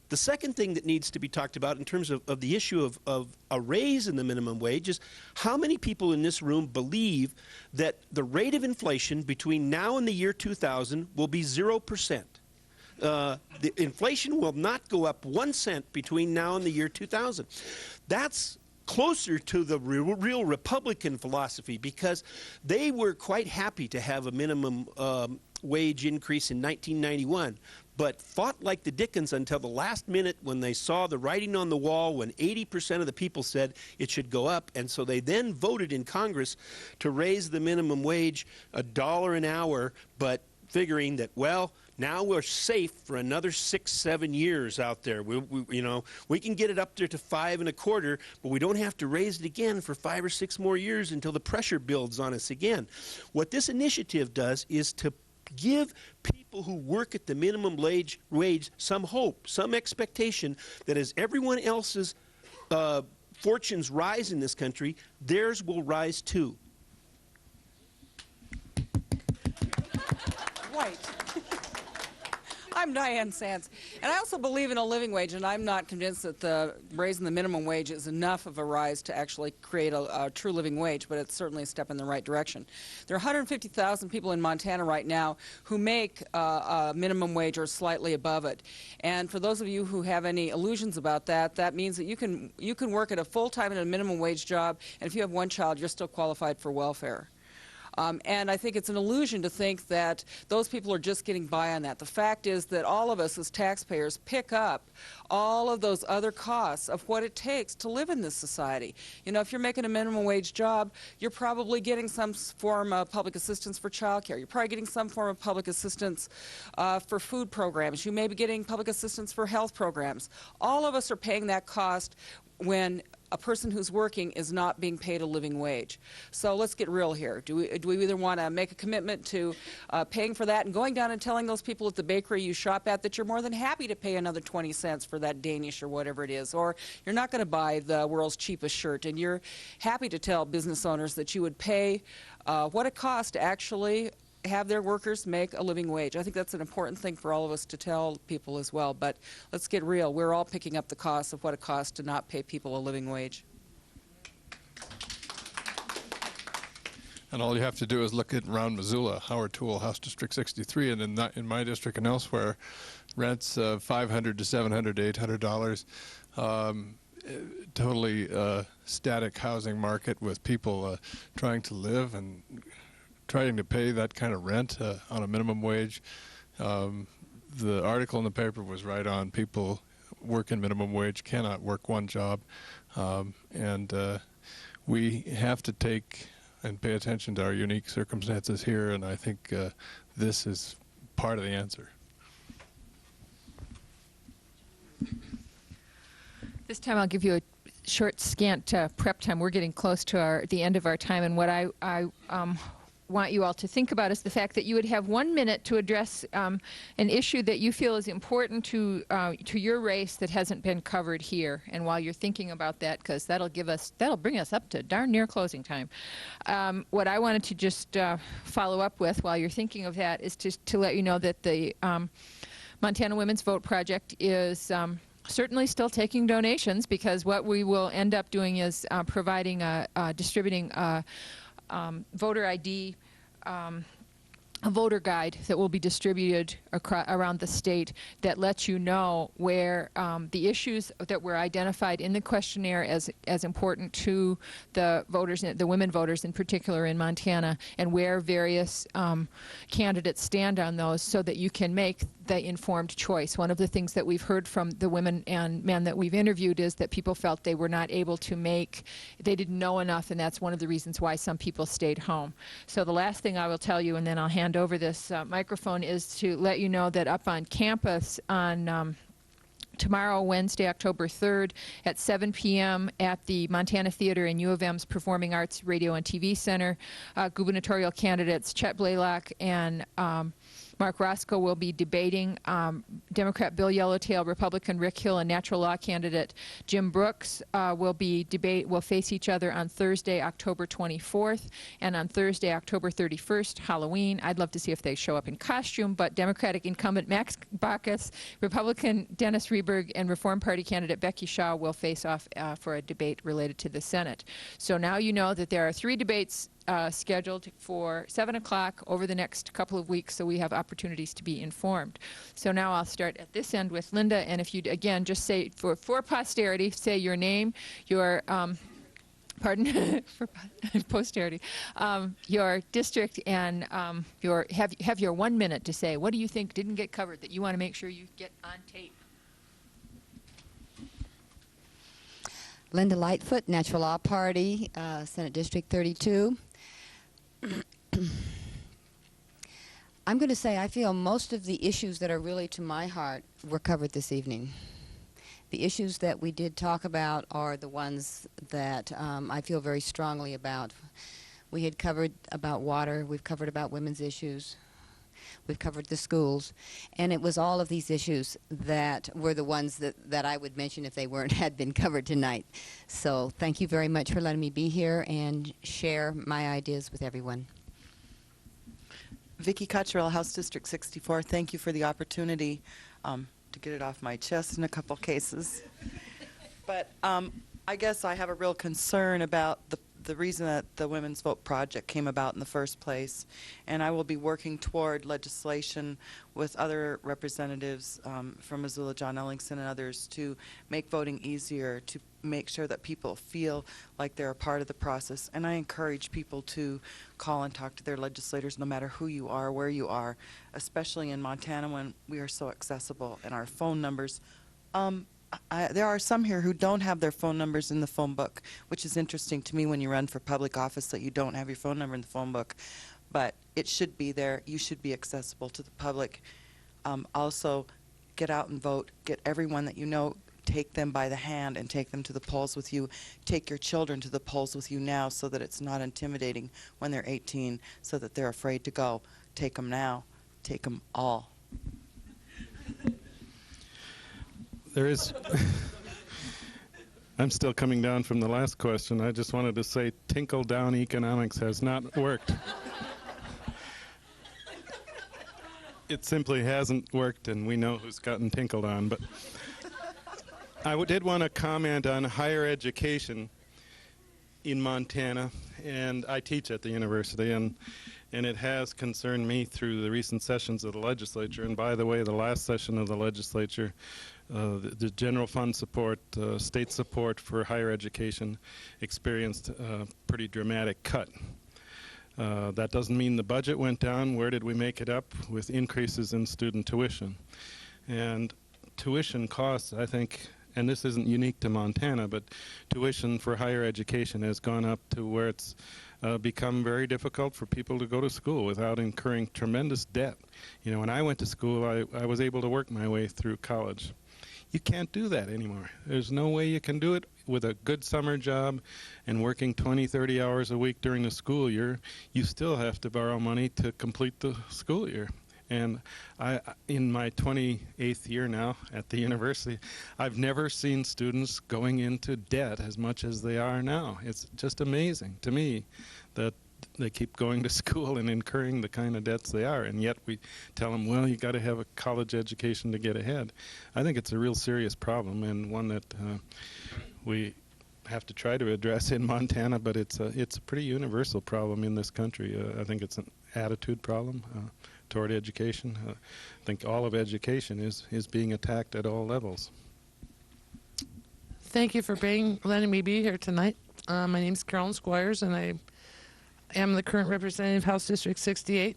The second thing that needs to be talked about in terms of the issue of a raise in the minimum wage is how many people in this room believe that the rate of inflation between now and the year 2000 will be 0%. The inflation will not go up 1 cent between now and the year 2000. That's closer to the real Republican philosophy, because they were quite happy to have a minimum wage increase in 1991, but fought like the Dickens until the last minute when they saw the writing on the wall, when 80% of the people said it should go up. And so they then voted in Congress to raise the minimum wage $1 an hour, but figuring that, well, now we're safe for another 6-7 years out there. We can get it up there to 5 1/4, but we don't have to raise it again for 5 or 6 more years until the pressure builds on us again. What this initiative does is to give people who work at the minimum wage some hope, some expectation that as everyone else's fortunes rise in this country, theirs will rise too. Right. I'm Diane Sands, and I also believe in a living wage, and I'm not convinced that the raising the minimum wage is enough of a rise to actually create a true living wage, but it's certainly a step in the right direction. There are 150,000 people in Montana right now who make a minimum wage or slightly above it, and for those of you who have any illusions about that, that means that you can work at a full-time and a minimum wage job, and if you have 1 child, you're still qualified for welfare. And I think it's an illusion to think that those people are just getting by on that. The fact is that all of us as taxpayers pick up all of those other costs of what it takes to live in this society. You know, if you're making a minimum wage job, you're probably getting some form of public assistance for child care. You're probably getting some form of public assistance for food programs. You may be getting public assistance for health programs. All of us are paying that cost when a person who's working is not being paid a living wage. So let's get real here. Do we either want to make a commitment to paying for that and going down and telling those people at the bakery you shop at that you're more than happy to pay another 20 cents for that Danish or whatever it is, or you're not going to buy the world's cheapest shirt and you're happy to tell business owners that you would pay what it costs to actually have their workers make a living wage. I think that's an important thing for all of us to tell people as well. But let's get real. We're all picking up the cost of what it costs to not pay people a living wage. And all you have to do is look at around Missoula, Howard Toole, House District 63, and in my district and elsewhere, rents $500 to $700 to $800. Totally static housing market with people trying to live and trying to pay that kind of rent on a minimum wage. The article in the paper was right on. People working minimum wage cannot work 1 job. And we have to take and pay attention to our unique circumstances here, and I think this is part of the answer. This time I'll give you a short, scant prep time. We're getting close to the end of our time, and what I want you all to think about is the fact that you would have 1 minute to address an issue that you feel is important to your race that hasn't been covered here. And while you're thinking about that, because that'll bring us up to darn near closing time. What I wanted to just follow up with while you're thinking of that is to let you know that the Montana Women's Vote Project is certainly still taking donations, because what we will end up doing is providing distributing voter ID, a voter guide that will be distributed around the state that lets you know where the issues that were identified in the questionnaire as important to the voters, the women voters in particular in Montana, and where various candidates stand on those, so that you can make the informed choice. One of the things that we've heard from the women and men that we've interviewed is that people felt they were not able to they didn't know enough, and that's one of the reasons why some people stayed home. So the last thing I will tell you, and then I'll hand over this microphone, is to let you know that up on campus on tomorrow, Wednesday, October 3rd, at 7 p.m. at the Montana Theater in U of M's Performing Arts Radio and TV Center. Gubernatorial candidates Chet Blaylock and Mark Roscoe will be debating. Democrat Bill Yellowtail, Republican Rick Hill, and natural law candidate Jim Brooks will face each other on Thursday, October 24th, and on Thursday, October 31st, Halloween. I'd love to see if they show up in costume, but Democratic incumbent Max Baucus, Republican Dennis Reberg, and Reform Party candidate Becky Shaw will face off for a debate related to the Senate. So now you know that there are 3 debates scheduled for 7 o'clock over the next couple of weeks, so we have opportunities to be informed. So now I'll start at this end with Linda, and if you again just say for posterity, say your name, your pardon for posterity, your district, and have your 1 minute to say what do you think didn't get covered that you want to make sure you get on tape. Linda Lightfoot, Natural Law Party, Senate District 32. I'm going to say I feel most of the issues that are really to my heart were covered this evening. The issues that we did talk about are the ones that I feel very strongly about. We had covered about water, we've covered about women's issues, we've covered the schools, and it was all of these issues that were the ones that I would mention if they had been covered tonight. So thank you very much for letting me be here and share my ideas with everyone. Vicki Cottrell, House District 64. Thank you for the opportunity to get it off my chest in a couple cases. But I guess I have a real concern about the reason that the Women's Vote Project came about in the first place, and I will be working toward legislation with other representatives from Missoula, John Ellingson and others, to make voting easier, to make sure that people feel like they're a part of the process. And I encourage people to call and talk to their legislators no matter who you are, where you are, especially in Montana when we are so accessible and our phone numbers. There are some here who don't have their phone numbers in the phone book, which is interesting to me when you run for public office that you don't have your phone number in the phone book. But it should be there. You should be accessible to the public. Also, get out and vote. Get everyone that you know, take them by the hand and take them to the polls with you. Take your children to the polls with you now so that it's not intimidating when they're 18, so that they're afraid to go. Take them now. Take them all. There is. I'm still coming down from the last question. I just wanted to say tinkle-down economics has not worked. It simply hasn't worked, and we know who's gotten tinkled on. But I did want to comment on higher education in Montana, and I teach at the university, and it has concerned me through the recent sessions of the legislature. And by the way, the last session of the legislature, the general fund support, state support for higher education experienced a pretty dramatic cut. That doesn't mean the budget went down. Where did we make it up? With increases in student tuition. And tuition costs, I think, and this isn't unique to Montana, but tuition for higher education has gone up to where it's become very difficult for people to go to school without incurring tremendous debt. You know, when I went to school, I was able to work my way through college. You can't do that anymore. There's no way you can do it with a good summer job and working 20, 30 hours a week during the school year. You still have to borrow money to complete the school year. And in my 28th year now at the university, I've never seen students going into debt as much as they are now. It's just amazing to me that they keep going to school and incurring the kind of debts they are, and yet we tell them, well, you got to have a college education to get ahead. I think it's a real serious problem, and one that we have to try to address in Montana, but it's a pretty universal problem in this country. I think it's an attitude problem toward education. I think all of education is being attacked at all levels. Thank you for letting me be here tonight. My name is Carolyn Squires, and I am the current representative of House District 68.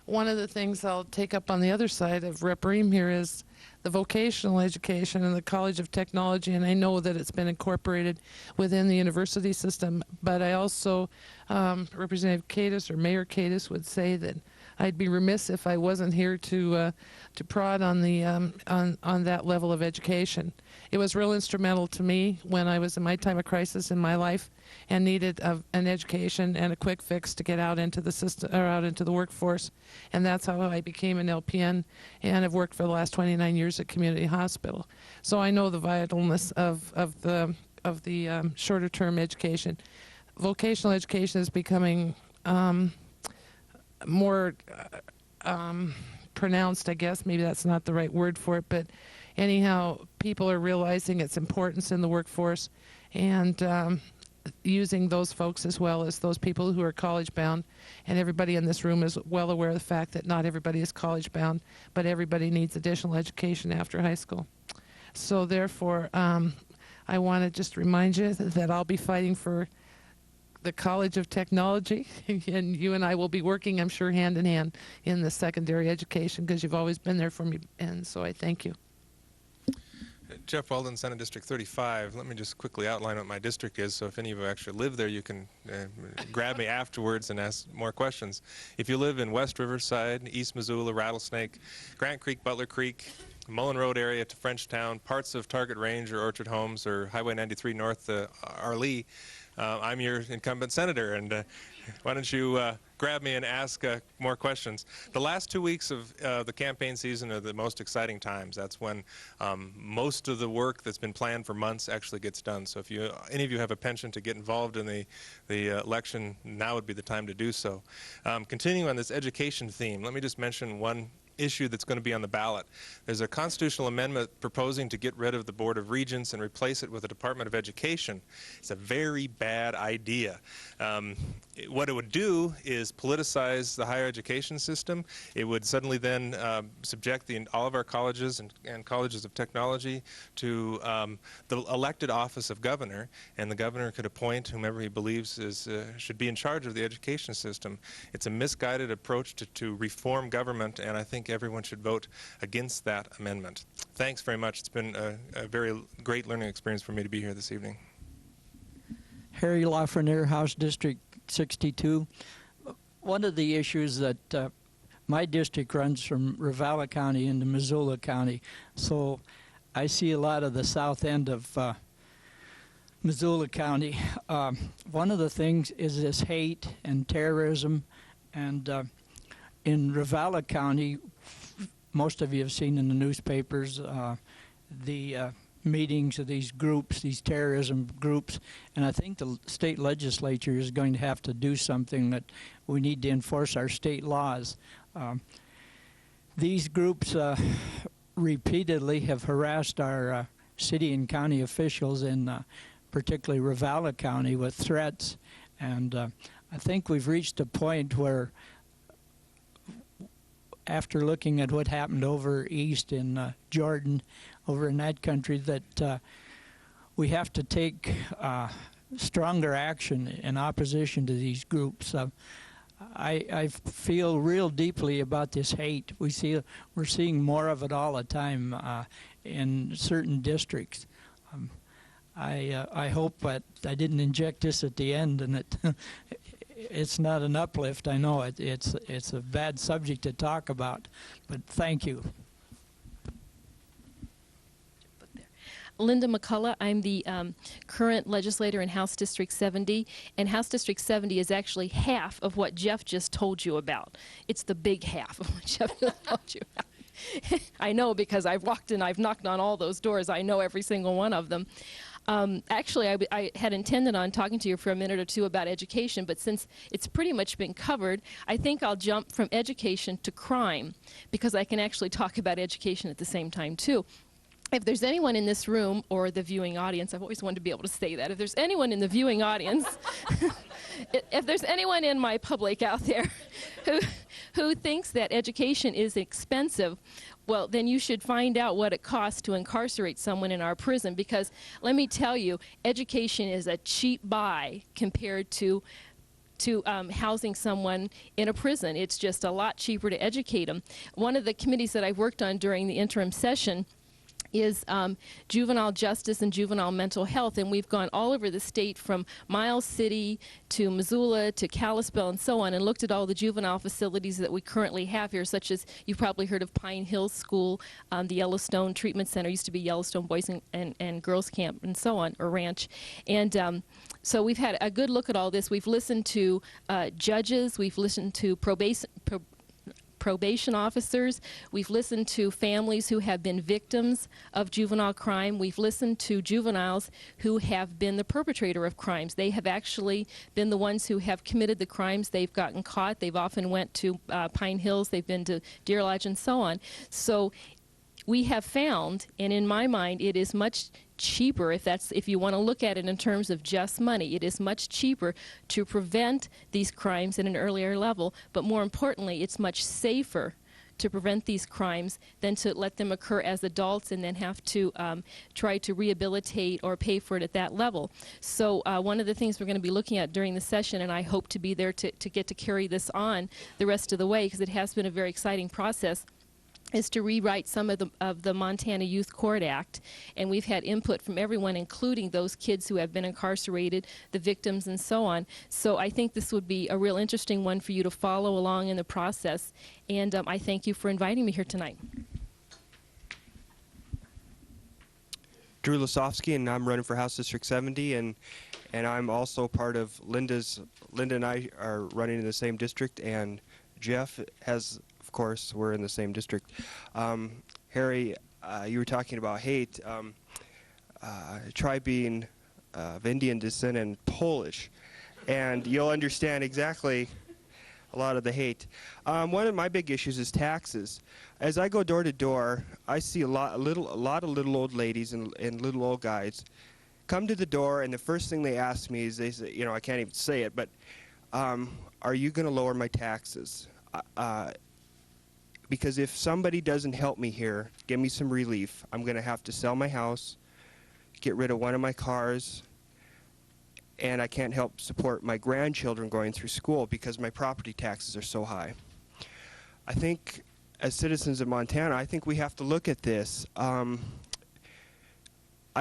One of the things I'll take up on the other side of Rep. Ream here is the vocational education and the College of Technology, and I know that it's been incorporated within the university system, but I also, Representative Katus or Mayor Katus would say that I'd be remiss if I wasn't here to prod on the on that level of education. It was real instrumental to me when I was in my time of crisis in my life and needed an education and a quick fix to get out into the system or out into the workforce, and that's how I became an LPN and have worked for the last 29 years at Community Hospital. So I know the vitalness of the shorter term education. Vocational education is becoming more pronounced, I guess. Maybe that's not the right word for it, but anyhow, people are realizing its importance in the workforce and using those folks as well as those people who are college bound. And everybody in this room is well aware of the fact that not everybody is college bound, but everybody needs additional education after high school. So therefore, I want to just remind you that I'll be fighting for the College of Technology, and you and I will be working, I'm sure, hand in hand in the secondary education, because you've always been there for me, and so I thank you. Jeff Weldon, Senate District 35. Let me just quickly outline what my district is, so if any of you actually live there, you can grab me afterwards and ask more questions. If you live in West Riverside, East Missoula, Rattlesnake, Grant Creek, Butler Creek, Mullen Road area to Frenchtown, parts of Target Range or Orchard Homes or Highway 93 north Arlee, I'm your incumbent senator, and why don't you grab me and ask more questions. The last 2 weeks of the campaign season are the most exciting times. That's when most of the work that's been planned for months actually gets done. So if any of you have a penchant to get involved in the election, now would be the time to do so. Continuing on this education theme, let me just mention one issue that's going to be on the ballot. There's a constitutional amendment proposing to get rid of the Board of Regents and replace it with a Department of Education. It's a very bad idea. What it would do is politicize the higher education system. It would suddenly then subject all of our colleges and colleges of technology to the elected office of governor, and the governor could appoint whomever he believes should be in charge of the education system. It's a misguided approach to reform government, and I think everyone should vote against that amendment. Thanks very much. It's been a very great learning experience for me to be here this evening. Harry Lafreniere, House District 62. One of the issues that my district runs from Ravala County into Missoula County, so I see a lot of the south end of Missoula County. One of the things is this hate and terrorism, and in Ravala County, most of you have seen in the newspapers the meetings of these groups, these terrorism groups, and I think the state legislature is going to have to do something, that we need to enforce our state laws. These groups repeatedly have harassed our city and county officials in particularly Ravala County with threats, and I think we've reached a point where, after looking at what happened over east in Jordan, over in that country, that we have to take stronger action in opposition to these groups. I feel real deeply about this hate. We're seeing more of it all the time in certain districts. I hope that I didn't inject this at the end and that it's not an uplift. I know it's a bad subject to talk about, but thank you. Linda McCullough. I'm the current legislator in House District 70, and House District 70 is actually half of what Jeff just told you about. It's the big half of what Jeff just told you about. I know, because I've walked in, I've knocked on all those doors. I know every single one of them. Actually, I had intended on talking to you for a minute or two about education, but since it's pretty much been covered, I think I'll jump from education to crime, because I can actually talk about education at the same time, too. If there's anyone in this room or the viewing audience, I've always wanted to be able to say that. If there's anyone in the viewing audience, if there's anyone in my public out there who thinks that education is expensive, well, then you should find out what it costs to incarcerate someone in our prison, because let me tell you, education is a cheap buy compared to housing someone in a prison. It's just a lot cheaper to educate them. One of the committees that I worked on during the interim session is juvenile justice and juvenile mental health, and we've gone all over the state from Miles City to Missoula to Kalispell and so on, and looked at all the juvenile facilities that we currently have here, such as you've probably heard of Pine Hill School, the Yellowstone Treatment Center, used to be Yellowstone Boys and Girls Camp and so on, or ranch. And so we've had a good look at all this. We've listened to judges, we've listened to probation officers. We've listened to families who have been victims of juvenile crime. We've listened to juveniles who have been the perpetrator of crimes. They have actually been the ones who have committed the crimes. They've gotten caught. They've often went to Pine Hills. They've been to Deer Lodge and so on. So we have found, and in my mind, it is much cheaper, if you want to look at it in terms of just money, it is much cheaper to prevent these crimes at an earlier level, but more importantly, it's much safer to prevent these crimes than to let them occur as adults and then have to try to rehabilitate or pay for it at that level. So one of the things we're going to be looking at during the session, and I hope to be there to get to carry this on the rest of the way, because it has been a very exciting process, is to rewrite some of the Montana Youth Court Act, and we've had input from everyone, including those kids who have been incarcerated, the victims, and so on. So I think this would be a real interesting one for you to follow along in the process, and I thank you for inviting me here tonight. Drew Lasofsky, and I'm running for House District 70, and I'm also part of Linda and I are running in the same district, and Jeff has, of course, we're in the same district. Harry, you were talking about hate. Try being of Indian descent and Polish, and you'll understand exactly a lot of the hate. One of my big issues is taxes. As I go door to door, I see a lot of little old ladies and little old guys come to the door, and the first thing they ask me is, they say, you know, I can't even say it, but are you going to lower my taxes? Because if somebody doesn't help me here, give me some relief, I'm going to have to sell my house, get rid of one of my cars, and I can't help support my grandchildren going through school because my property taxes are so high. I think as citizens of Montana, I think we have to look at this. I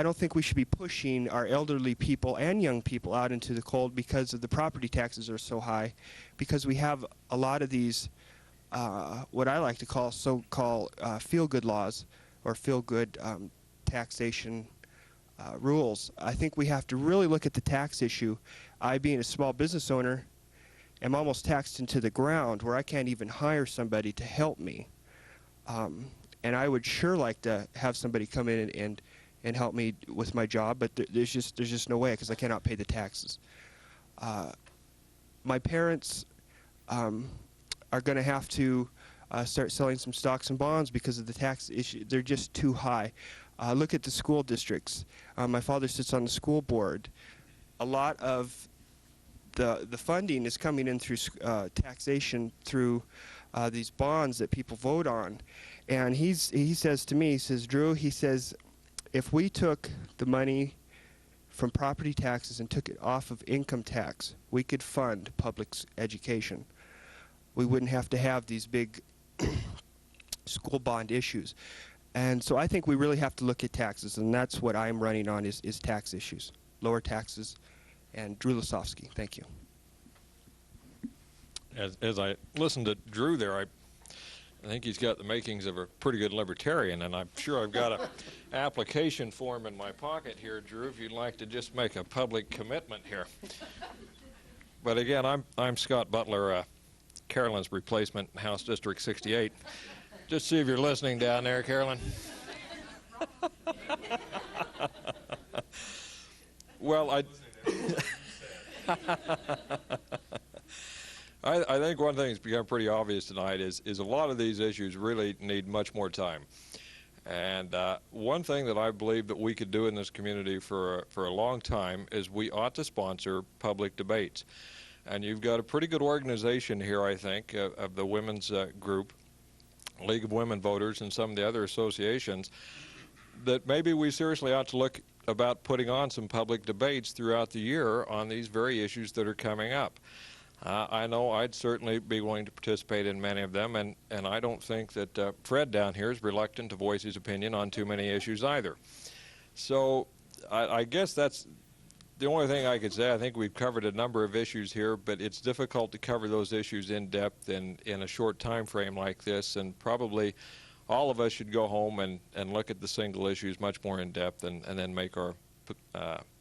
don't think we should be pushing our elderly people and young people out into the cold because of the property taxes are so high, because we have a lot of these what I like to call so-called feel-good laws or feel-good taxation rules. I think we have to really look at the tax issue. I, being a small business owner, am almost taxed into the ground where I can't even hire somebody to help me. And I would sure like to have somebody come in and help me with my job, but there's just no way because I cannot pay the taxes. My parents are going to have to start selling some stocks and bonds because of the tax issue. They're just too high. Look at the school districts. My father sits on the school board. A lot of the funding is coming in through taxation through these bonds that people vote on. And he says to me, he says, Drew, he says, if we took the money from property taxes and took it off of income tax, we could fund public education. We wouldn't have to have these big school bond issues. And so I think we really have to look at taxes, and that's what I'm running on is tax issues, lower taxes. And Drew Lasofsky, thank you. As I listened to Drew there, I think he's got the makings of a pretty good libertarian, and I'm sure I've got an application form in my pocket here, Drew, if you'd like to just make a public commitment here. But again, I'm Scott Butler, Carolyn's replacement in House District 68. Just see if you're listening down there, Carolyn. Well, I think one thing that's become pretty obvious tonight is a lot of these issues really need much more time. And one thing that I believe that we could do in this community for a long time is we ought to sponsor public debates. And you've got a pretty good organization here, I think, of the women's group, League of Women Voters, and some of the other associations, that maybe we seriously ought to look about putting on some public debates throughout the year on these very issues that are coming up. I know I'd certainly be willing to participate in many of them, and I don't think that Fred down here is reluctant to voice his opinion on too many issues either. So I guess that's the only thing I could say. I think we've covered a number of issues here, but it's difficult to cover those issues in depth in a short time frame like this, and probably all of us should go home and look at the single issues much more in depth and then make our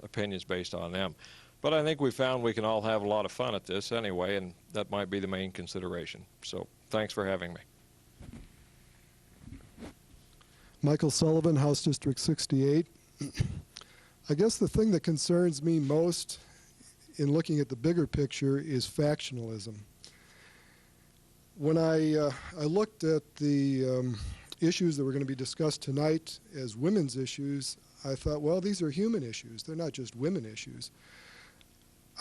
opinions based on them. But I think we found we can all have a lot of fun at this anyway, and that might be the main consideration. So thanks for having me. Michael Sullivan, House District 68. I guess the thing that concerns me most in looking at the bigger picture is factionalism. When I looked at the issues that were going to be discussed tonight as women's issues, I thought, well, these are human issues. They're not just women issues.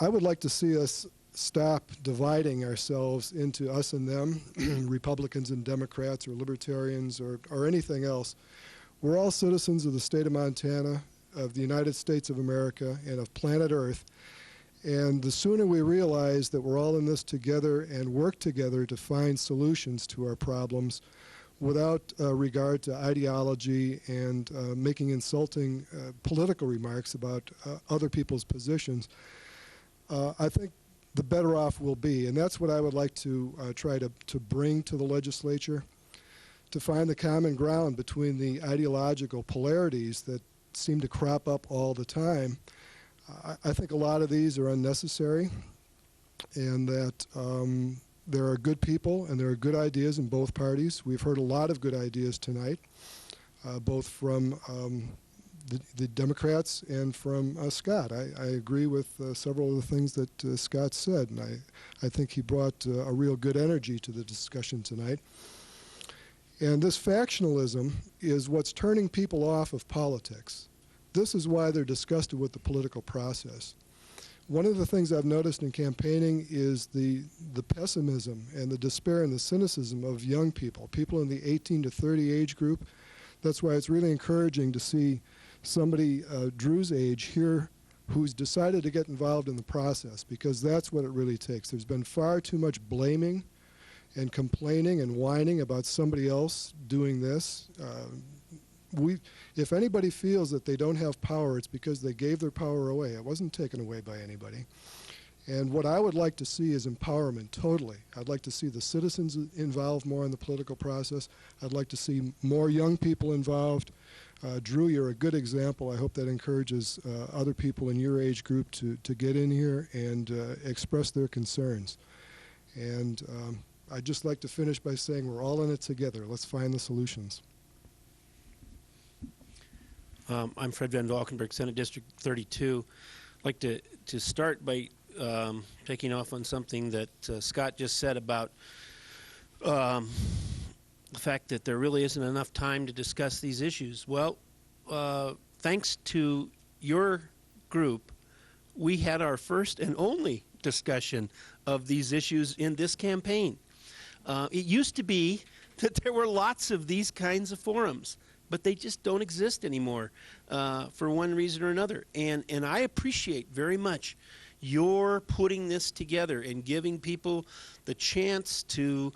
I would like to see us stop dividing ourselves into us and them, Republicans and Democrats or libertarians or anything else. We're all citizens of the state of Montana, of the United States of America, and of planet Earth. And the sooner we realize that we're all in this together and work together to find solutions to our problems without regard to ideology and making insulting political remarks about other people's positions, I think the better off we'll be. And that's what I would like to try to bring to the legislature, to find the common ground between the ideological polarities that seem to crop up all the time. I think a lot of these are unnecessary, and that there are good people and there are good ideas in both parties. We've heard a lot of good ideas tonight, both from the Democrats and from Scott. I agree with several of the things that Scott said, and I think he brought a real good energy to the discussion tonight. And this factionalism is what's turning people off of politics. This is why they're disgusted with the political process. One of the things I've noticed in campaigning is the pessimism and the despair and the cynicism of young people, people in the 18 to 30 age group. That's why it's really encouraging to see somebody Drew's age here who's decided to get involved in the process, because that's what it really takes. There's been far too much blaming and complaining and whining about somebody else doing this. If anybody feels that they don't have power, it's because they gave their power away. It wasn't taken away by anybody. And what I would like to see is empowerment, totally. I'd like to see the citizens involved more in the political process. I'd like to see more young people involved. Drew, you're a good example. I hope that encourages other people in your age group to get in here and express their concerns. And I'd just like to finish by saying we're all in it together. Let's find the solutions. I'm Fred Van Valkenburg, Senate District 32. I'd like to start by taking off on something that Scott just said about the fact that there really isn't enough time to discuss these issues. Well, thanks to your group, we had our first and only discussion of these issues in this campaign. It used to be that there were lots of these kinds of forums, but they just don't exist anymore for one reason or another. And I appreciate very much your putting this together and giving people the chance to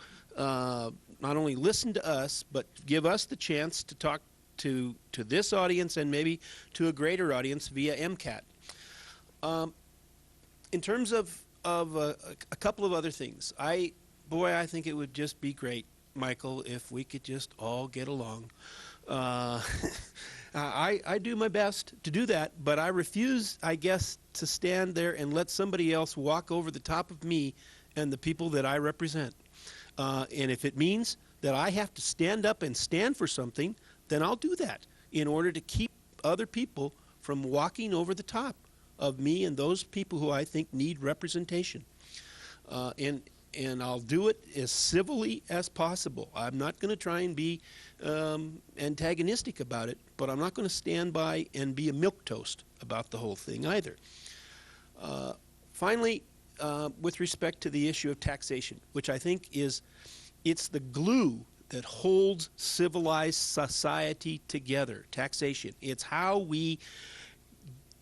not only listen to us, but give us the chance to talk to this audience and maybe to a greater audience via MCAT. In terms of a couple of other things, I think it would just be great, Michael, if we could just all get along. I do my best to do that, but I refuse, I guess, to stand there and let somebody else walk over the top of me and the people that I represent. And if it means that I have to stand up and stand for something, then I'll do that in order to keep other people from walking over the top of me and those people who I think need representation. And I'll do it as civilly as possible. I'm not going to try and be antagonistic about it, but I'm not going to stand by and be a milquetoast about the whole thing either. Finally, with respect to the issue of taxation, which I think it's the glue that holds civilized society together, taxation. It's how we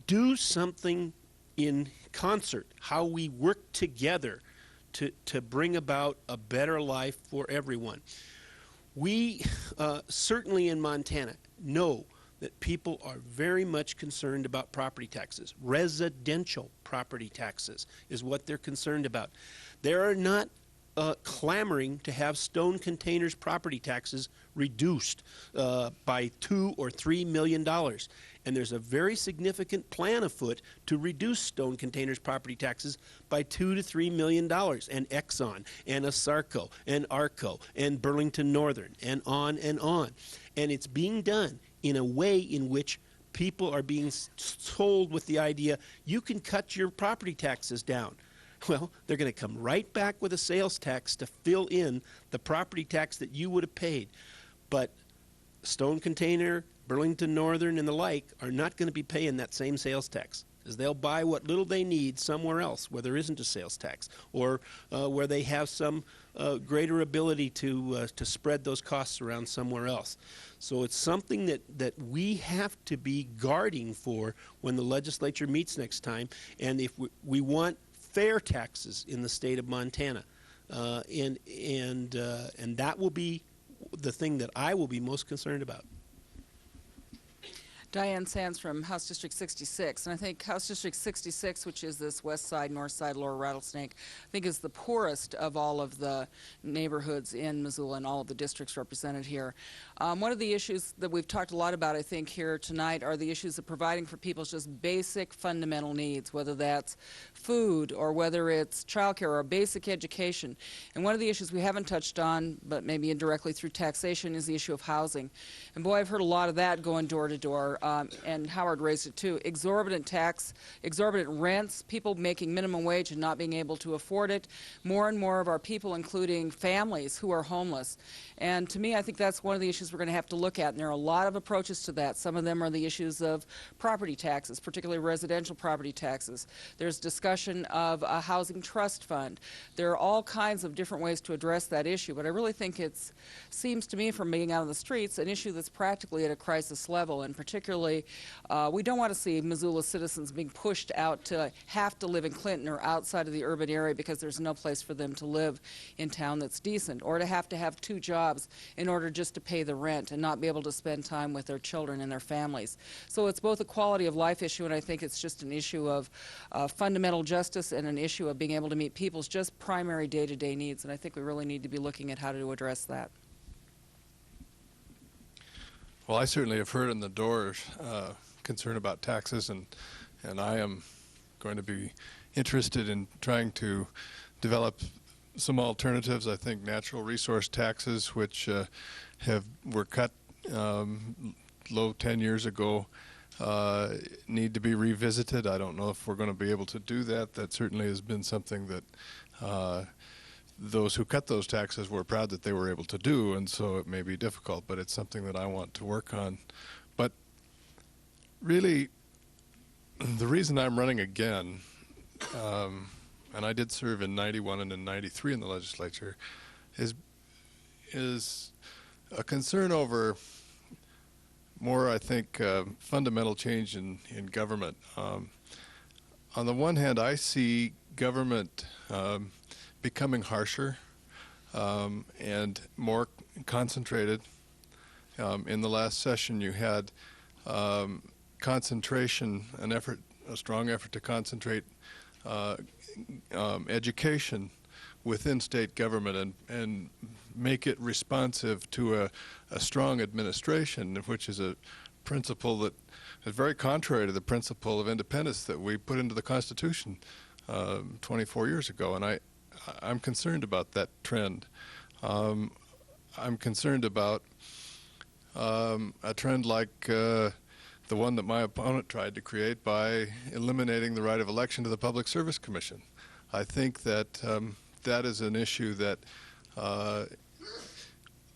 do something in concert, how we work together to bring about a better life for everyone. We certainly in Montana know that people are very much concerned about property taxes. Residential property taxes is what they're concerned about. They are not clamoring to have Stone Containers property taxes reduced by $2 or $3 million. And there's a very significant plan afoot to reduce Stone Containers property taxes by $2 to $3 million. And Exxon, and Asarco, and Arco, and Burlington Northern, and on and on. And it's being done in a way in which people are being told with the idea, you can cut your property taxes down. Well, they're going to come right back with a sales tax to fill in the property tax that you would have paid. But Stone Container, Burlington Northern, and the like are not going to be paying that same sales tax, because they'll buy what little they need somewhere else where there isn't a sales tax, or where they have some greater ability to spread those costs around somewhere else. So it's something that we have to be guarding for when the legislature meets next time. And if we want fair taxes in the state of Montana, and that will be the thing that I will be most concerned about. Diane Sands from House District 66, and I think House District 66, which is this west side, north side, lower Rattlesnake, I think is the poorest of all of the neighborhoods in Missoula and all of the districts represented here. One of the issues that we've talked a lot about, I think, here tonight are the issues of providing for people's just basic fundamental needs, whether that's food or whether it's childcare or basic education. And one of the issues we haven't touched on, but maybe indirectly through taxation, is the issue of housing. And boy, I've heard a lot of that going door to door. And Howard raised it too. Exorbitant tax, exorbitant rents, people making minimum wage and not being able to afford it. More and more of our people, including families who are homeless. And to me, I think that's one of the issues we're going to have to look at. And there are a lot of approaches to that. Some of them are the issues of property taxes, particularly residential property taxes. There's discussion of a housing trust fund. There are all kinds of different ways to address that issue. But I really think it seems to me, from being out on the streets, an issue that's practically at a crisis level, and particularly we don't want to see Missoula citizens being pushed out to have to live in Clinton or outside of the urban area because there's no place for them to live in town that's decent, or to have 2 jobs in order just to pay the rent and not be able to spend time with their children and their families. So it's both a quality of life issue, and I think it's just an issue of fundamental justice and an issue of being able to meet people's just primary day-to-day needs, and I think we really need to be looking at how to address that. Well, I certainly have heard in the door concern about taxes, and I am going to be interested in trying to develop some alternatives. I think natural resource taxes, which were cut low 10 years ago, need to be revisited. I don't know if we're going to be able to do that. That certainly has been something that those who cut those taxes were proud that they were able to do, and so it may be difficult, but it's something that I want to work on. But really, the reason I'm running again, and I did serve in '91 and in '93 in the legislature, is a concern over more, I think, fundamental change in government. On the one hand, I see government becoming harsher and more concentrated. In the last session, you had concentration, a strong effort to concentrate education within state government and make it responsive to a strong administration, which is a principle that is very contrary to the principle of independence that we put into the Constitution 24 years ago. And I'm concerned about that trend. I'm concerned about a trend like the one that my opponent tried to create by eliminating the right of election to the Public Service Commission. I think that that is an issue that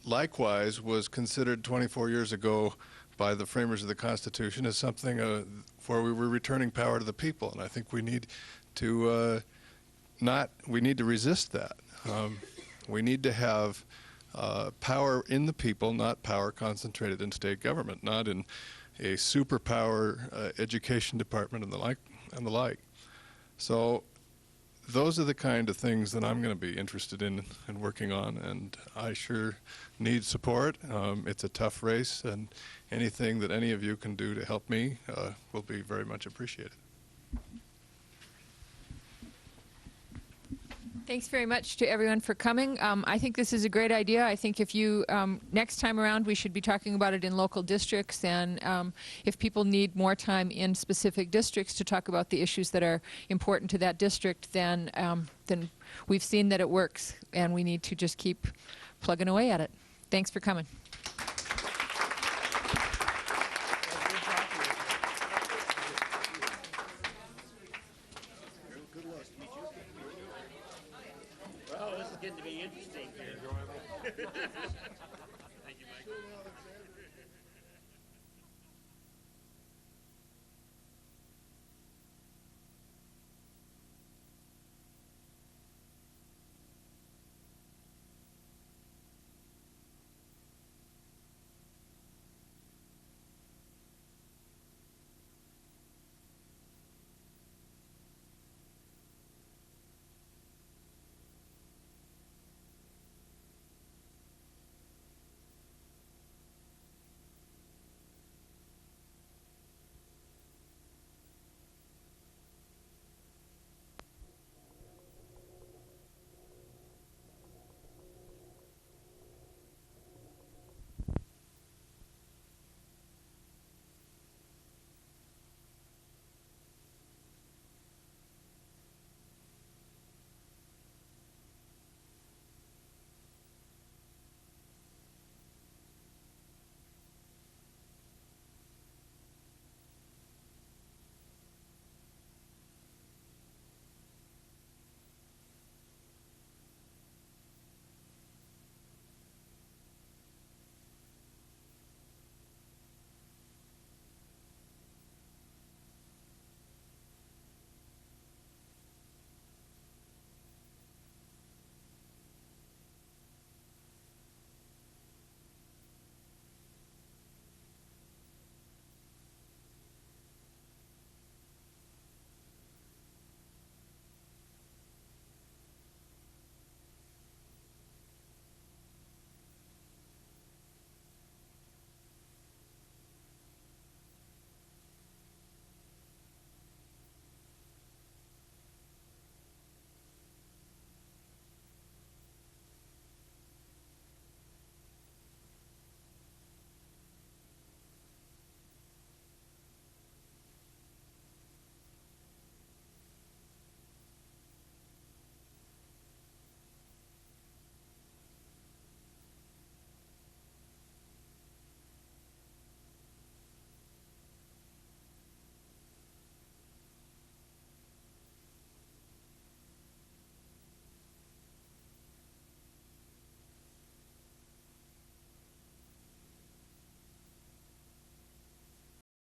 likewise was considered 24 years ago by the framers of the Constitution as something where we were returning power to the people, and I think we need to resist that. We need to have power in the people, not power concentrated in state government, not in a superpower education department and the like. So those are the kind of things that I'm going to be interested in and working on, and I sure need support. It's a tough race, and anything that any of you can do to help me will be very much appreciated. Thanks very much to everyone for coming. I think this is a great idea. I think if you, next time around, we should be talking about it in local districts, and if people need more time in specific districts to talk about the issues that are important to that district, then we've seen that it works, and we need to just keep plugging away at it. Thanks for coming.